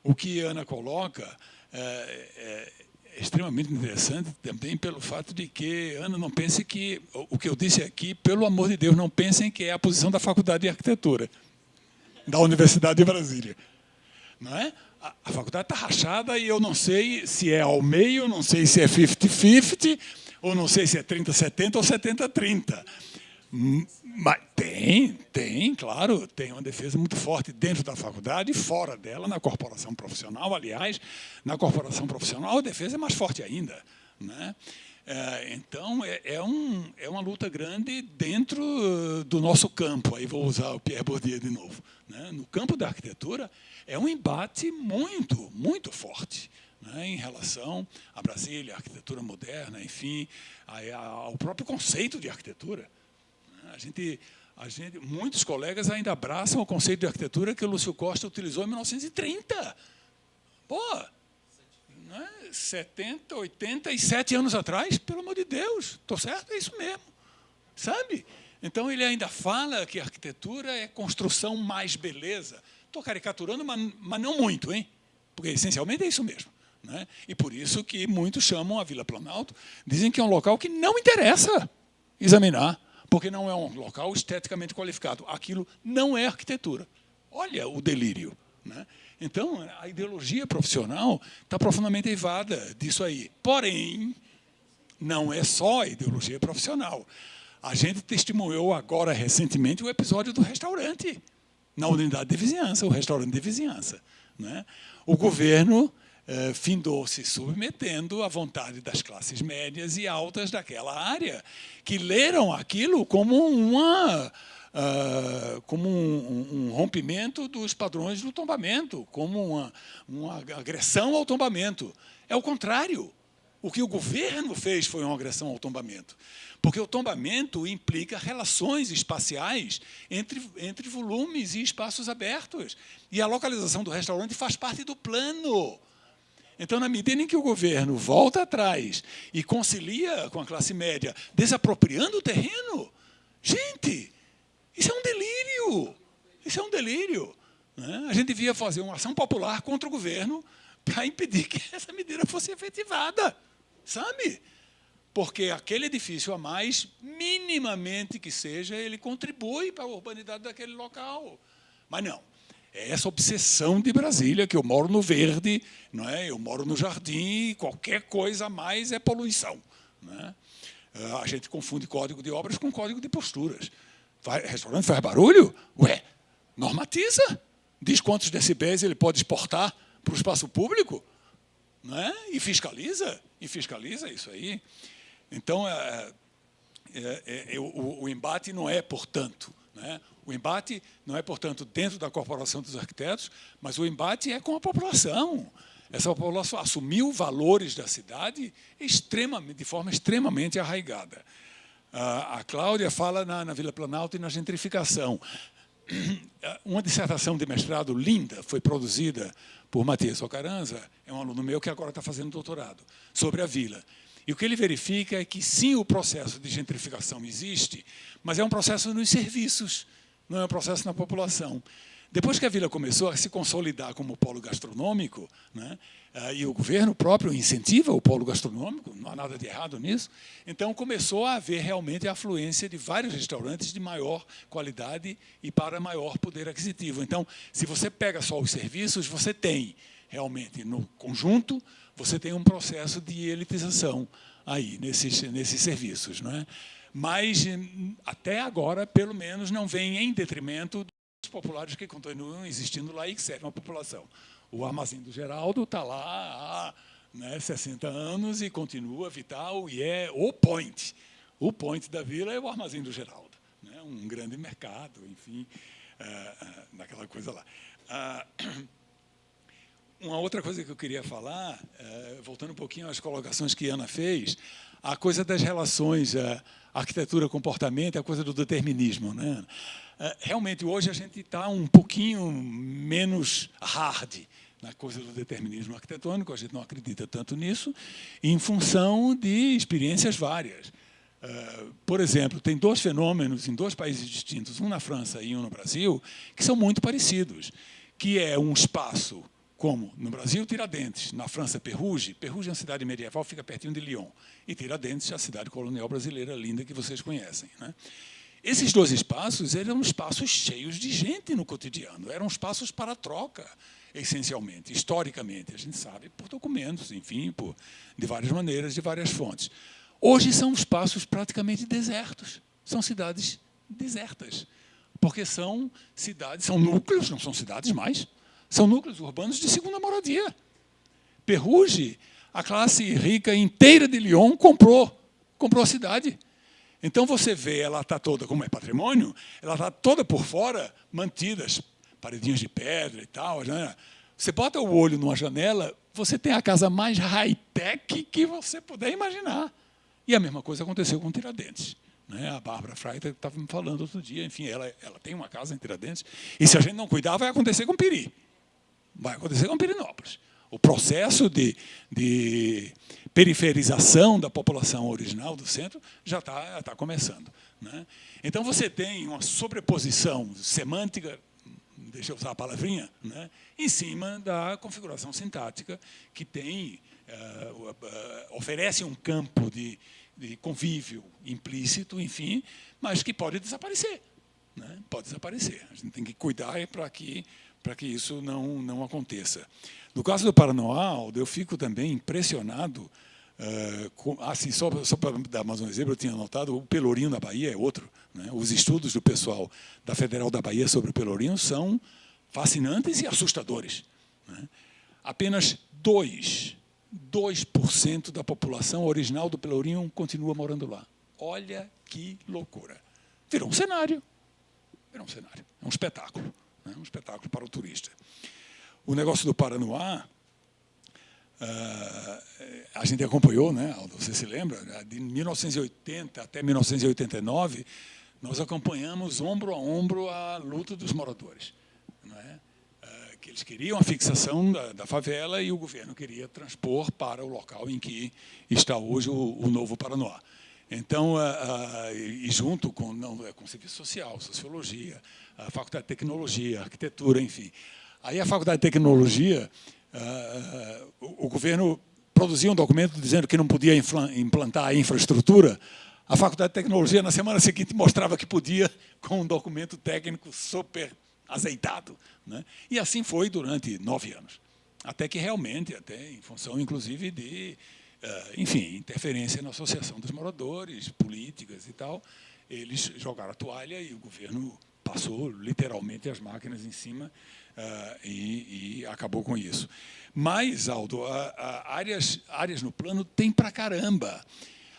O que Ana coloca é extremamente interessante também pelo fato de que, Ana, não pense que, o que eu disse aqui, pelo amor de Deus, não pensem que é a posição da Faculdade de Arquitetura, da Universidade de Brasília. Não é? A faculdade está rachada e eu não sei se é ao meio, não sei se é 50-50, ou não sei se é 30-70 ou 70-30. Mas tem, claro, tem uma defesa muito forte dentro da faculdade e fora dela, na corporação profissional. Aliás, na corporação profissional a defesa é mais forte ainda, né? Então, é uma luta grande dentro do nosso campo. Aí vou usar o Pierre Bourdieu de novo, né? No campo da arquitetura, é um embate muito, muito forte, né, em relação à Brasília, à arquitetura moderna, enfim, ao próprio conceito de arquitetura. Muitos colegas ainda abraçam o conceito de arquitetura que o Lúcio Costa utilizou em 1930. Pô, né? 70, 87 anos atrás, pelo amor de Deus, estou certo? É isso mesmo. Sabe? Então, ele ainda fala que a arquitetura é construção mais beleza. Estou caricaturando, mas não muito, hein? Porque, essencialmente, é isso mesmo, né? E por isso que muitos chamam a Vila Planalto, dizem que é um local que não interessa examinar, porque não é um local esteticamente qualificado. Aquilo não é arquitetura. Olha o delírio, né? Então, a ideologia profissional está profundamente eivada disso aí. Porém, não é só a ideologia profissional. A gente testemunhou agora, recentemente, o episódio do restaurante, na unidade de vizinhança, o restaurante de vizinhança, né? O governo findou se submetendo à vontade das classes médias e altas daquela área, que leram aquilo como um rompimento dos padrões do tombamento, como uma agressão ao tombamento. É o contrário. O que o governo fez foi uma agressão ao tombamento, porque o tombamento implica relações espaciais entre volumes e espaços abertos, e a localização do restaurante faz parte do plano. Então, na medida em que o governo volta atrás e concilia com a classe média, desapropriando o terreno, gente, isso é um delírio. Isso é um delírio, né? A gente devia fazer uma ação popular contra o governo para impedir que essa medida fosse efetivada, sabe? Porque aquele edifício, a mais, minimamente que seja, ele contribui para a urbanidade daquele local. Mas não. É essa obsessão de Brasília, que eu moro no verde, não é? Eu moro no jardim, e qualquer coisa a mais é poluição, né? A gente confunde código de obras com código de posturas. Restaurante faz barulho? Ué, normatiza. Diz quantos decibéis ele pode exportar para o espaço público, não é? E fiscaliza isso aí. Então, o embate não é, portanto, né? O embate não é, portanto, dentro da Corporação dos Arquitetos, mas o embate é com a população. Essa população assumiu valores da cidade de forma extremamente arraigada. A Cláudia fala na Vila Planalto e na gentrificação. uma dissertação de mestrado linda foi produzida por Matias Ocaranza, é um aluno meu que agora está fazendo doutorado, sobre a vila. E o que ele verifica é que, sim, o processo de gentrificação existe, mas é um processo nos serviços, não é um processo na população. Depois que a vila começou a se consolidar como polo gastronômico, né, e o governo próprio incentiva o polo gastronômico, não há nada de errado nisso, então começou a haver realmente a afluência de vários restaurantes de maior qualidade e para maior poder aquisitivo. Então, se você pega só os serviços, você tem realmente, no conjunto, você tem um processo de elitização aí, nesses serviços. Não é? Mas, até agora, pelo menos, não vem em detrimento dos populares que continuam existindo lá e que servem a população. O Armazém do Geraldo está lá há 60 anos e continua vital, e é o point. O point da vila é o Armazém do Geraldo. Né? Um grande mercado, enfim, naquela coisa lá. Uma outra coisa que eu queria falar, voltando um pouquinho às colocações que a Ana fez, a coisa das relações, arquitetura-comportamento, a coisa do determinismo. Né? Realmente, hoje, a gente está um pouquinho menos hard na coisa do determinismo arquitetônico, a gente não acredita tanto nisso, em função de experiências várias. Por exemplo, tem dois fenômenos em dois países distintos, um na França e um no Brasil, que são muito parecidos, que é um espaço como, no Brasil, Tiradentes, na França, Peruge. Peruge é uma cidade medieval, fica pertinho de Lyon, e Tiradentes é a cidade colonial brasileira linda que vocês conhecem. Né? Esses dois espaços eram espaços cheios de gente no cotidiano, eram espaços para troca, essencialmente, historicamente, a gente sabe, por documentos, enfim, de várias maneiras, de várias fontes. Hoje são espaços praticamente desertos, são cidades desertas, porque são cidades, são núcleos, não são cidades mais, são núcleos urbanos de segunda moradia. Peruge, a classe rica inteira de Lyon comprou a cidade. Então, você vê, ela está toda, como é patrimônio, ela está toda por fora, mantidas, paredinhas de pedra e tal. Né? Você bota o olho numa janela, você tem a casa mais high-tech que você puder imaginar. E a mesma coisa aconteceu com Tiradentes. Né? A Bárbara Freita estava me falando outro dia, enfim, ela tem uma casa em Tiradentes, e se a gente não cuidar, vai acontecer com Piri. Vai acontecer com Pirinópolis. O processo de periferização da população original do centro já está começando. Né? Então, você tem uma sobreposição semântica, deixa eu usar a palavrinha, né, em cima da configuração sintática que tem, oferece um campo de convívio implícito, enfim, mas que pode desaparecer. Né? Pode desaparecer. A gente tem que cuidar para que isso não aconteça. No caso do Paranoá, eu fico também impressionado, assim, só para dar mais um exemplo, eu tinha notado, o Pelourinho da Bahia é outro. Né? Os estudos do pessoal da Federal da Bahia sobre o Pelourinho são fascinantes e assustadores. Né? Apenas 2% da população original do Pelourinho continua morando lá. Olha que loucura. Virou um cenário. É um espetáculo. Né? Um espetáculo para o turista. O negócio do Paranoá, a gente acompanhou, né, Aldo, você se lembra? De 1980 até 1989, nós acompanhamos ombro a ombro a luta dos moradores. Não é? Que eles queriam a fixação da favela e o governo queria transpor para o local em que está hoje o novo Paranoá. Então, e junto com serviço social, sociologia, a Faculdade de Tecnologia, arquitetura, enfim. Aí a Faculdade de Tecnologia, o governo produzia um documento dizendo que não podia implantar a infraestrutura. A Faculdade de Tecnologia, na semana seguinte, mostrava que podia, com um documento técnico super azeitado. Né? E assim foi durante 9 anos. Até que realmente, até em função, inclusive, de enfim, interferência na associação dos moradores, políticas e tal, eles jogaram a toalha e o governo passou literalmente as máquinas em cima e acabou com isso. Mas, Aldo, áreas no plano tem pra caramba.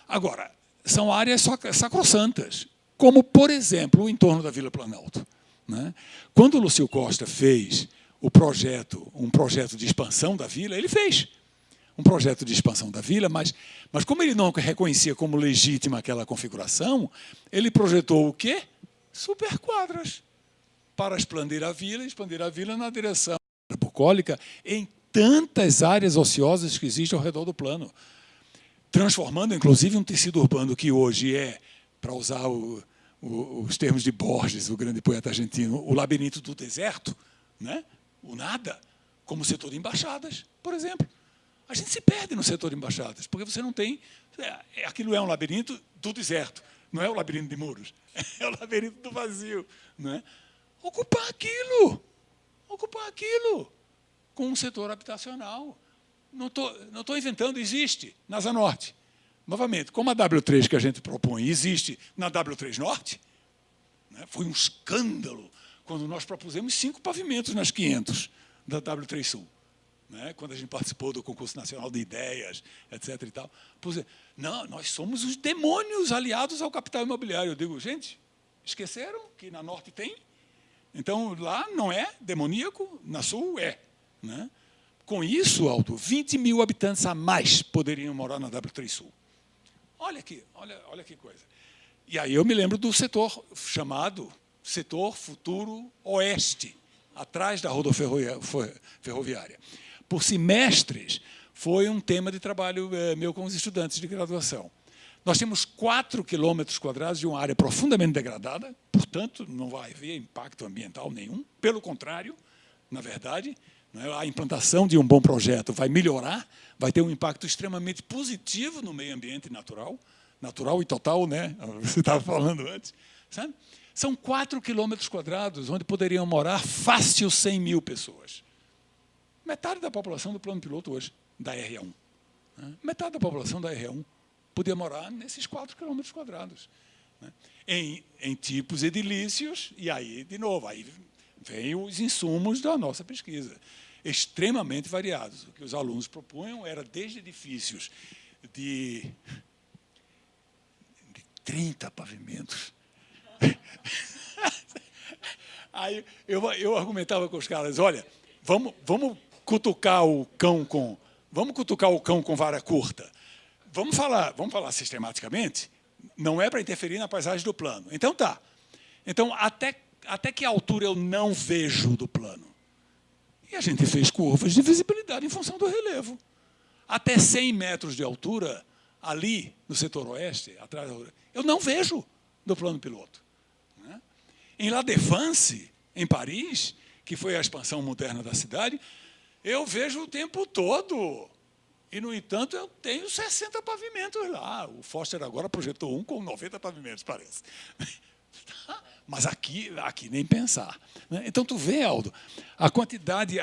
Agora, são áreas sacrossantas, como, por exemplo, o entorno da Vila Planalto. Né? Quando o Lúcio Costa fez um projeto de expansão da vila, ele fez um projeto de expansão da vila, mas como ele não reconhecia como legítima aquela configuração, ele projetou o quê? Superquadras. para expandir a vila na direção bucólica em tantas áreas ociosas que existem ao redor do plano, transformando, inclusive, um tecido urbano que hoje é, para usar os termos de Borges, o grande poeta argentino, o labirinto do deserto, né? O nada, como setor de embaixadas, por exemplo. A gente se perde no setor de embaixadas, porque você não tem... Aquilo é um labirinto do deserto, não é o labirinto de muros, é o labirinto do vazio. Não é? Ocupar aquilo com um setor habitacional. Não estou inventando, existe na Asa Norte. Novamente, como a W3 que a gente propõe existe na W3 Norte, né? Foi um escândalo quando nós propusemos 5 pavimentos nas 500 da W3 Sul. Né? Quando a gente participou do Concurso Nacional de Ideias, etc. E tal. Não, nós somos os demônios aliados ao capital imobiliário. Eu digo, gente, esqueceram que na Norte tem? Então, lá não é demoníaco, na Sul é. Né? Com isso, Aldo, 20 mil habitantes a mais poderiam morar na W3 Sul. Olha aqui, olha que coisa. E aí eu me lembro do setor chamado Setor Futuro Oeste, atrás da rodoferroviária. Por semestres, foi um tema de trabalho meu com os estudantes de graduação. Nós temos 4 quilômetros quadrados de uma área profundamente degradada, portanto, não vai haver impacto ambiental nenhum. Pelo contrário, na verdade, a implantação de um bom projeto vai melhorar, vai ter um impacto extremamente positivo no meio ambiente natural e total, né? Você estava falando antes. Sabe? São 4 quilômetros quadrados onde poderiam morar fácil 100 mil pessoas. Metade da população do plano piloto hoje, da RA1. Né? Metade da população da RA1 podia morar nesses 4 quilômetros quadrados. Né? Em tipos edilícios, e aí, de novo, aí vem os insumos da nossa pesquisa, extremamente variados. O que os alunos propunham era desde edifícios de 30 pavimentos. Aí eu argumentava com os caras, olha, vamos cutucar o cão com vara curta. Vamos falar sistematicamente, não é para interferir na paisagem do plano. Então tá. Então, até que altura eu não vejo do plano? E a gente fez curvas de visibilidade em função do relevo. Até 100 metros de altura, ali no setor oeste, atrás da rua, eu não vejo do plano piloto. Né? Em La Défense, em Paris, que foi a expansão moderna da cidade, eu vejo o tempo todo. E, no entanto, eu tenho 60 pavimentos lá. O Foster agora projetou um com 90 pavimentos, parece. Mas aqui nem pensar. Né? Então, tu vê, Aldo, a quantidade,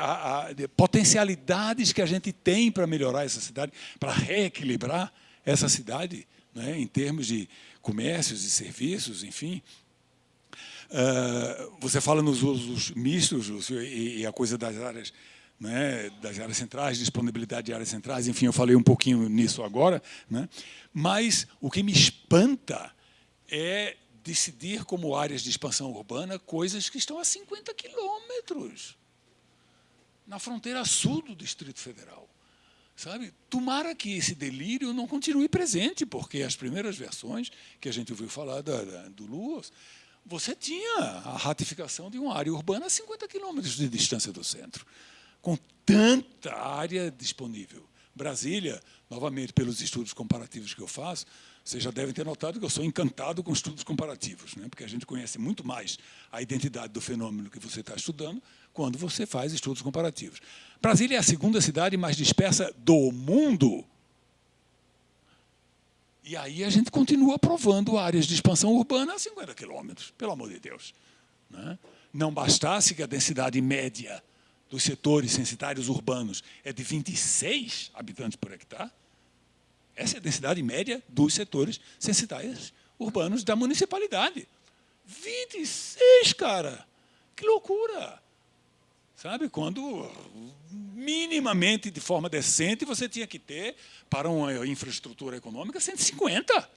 de potencialidades que a gente tem para melhorar essa cidade, para reequilibrar essa cidade, né, em termos de comércios e serviços, enfim. Você fala nos usos mistos, Lúcio, e a coisa das áreas, né, das áreas centrais, disponibilidade de áreas centrais, enfim, eu falei um pouquinho nisso agora, né? Mas o que me espanta é decidir como áreas de expansão urbana coisas que estão a 50 quilômetros na fronteira sul do Distrito Federal. Sabe? Tomara que esse delírio não continue presente, porque as primeiras versões que a gente ouviu falar do LUOS, você tinha a ratificação de uma área urbana a 50 quilômetros de distância do centro, com tanta área disponível. Brasília, novamente, pelos estudos comparativos que eu faço, vocês já devem ter notado que eu sou encantado com estudos comparativos, né? Porque a gente conhece muito mais a identidade do fenômeno que você está estudando quando você faz estudos comparativos. Brasília é a segunda cidade mais dispersa do mundo. E aí a gente continua aprovando áreas de expansão urbana a 50 quilômetros, pelo amor de Deus. Né? Não bastasse que a densidade média dos setores censitários urbanos é de 26 habitantes por hectare, essa é a densidade média dos setores censitários urbanos da municipalidade. 26, cara! Que loucura! Sabe, quando minimamente, de forma decente, você tinha que ter, para uma infraestrutura econômica, 150.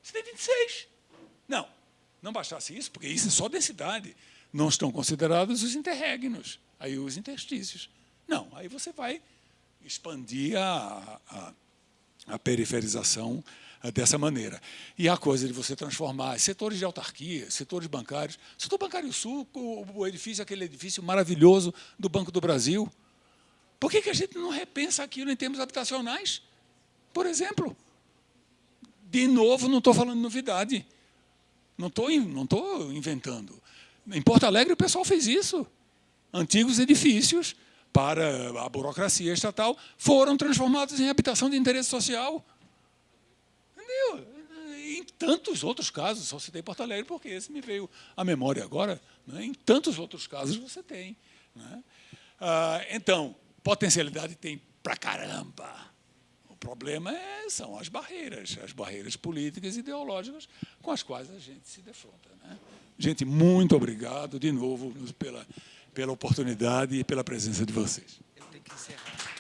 Você tem 26. Não bastasse isso, porque isso é só densidade. Não estão considerados os interregnos, aí os interstícios. Não, aí você vai expandir a periferização dessa maneira. E a coisa de você transformar setores de autarquia, setores bancários. O setor bancário sul, o edifício, aquele edifício maravilhoso do Banco do Brasil. Por que a gente não repensa aquilo em termos habitacionais? Por exemplo. De novo, não estou falando novidade. Não estou inventando. Em Porto Alegre, o pessoal fez isso. Antigos edifícios, para a burocracia estatal, foram transformados em habitação de interesse social. Entendeu? Em tantos outros casos, só citei Porto Alegre porque esse me veio à memória agora, né? Em tantos outros casos você tem. Né? Então, potencialidade tem pra caramba. O problema são as barreiras políticas e ideológicas com as quais a gente se defronta. Né? Gente, muito obrigado de novo pela oportunidade e pela presença de vocês. Eu tenho que encerrar.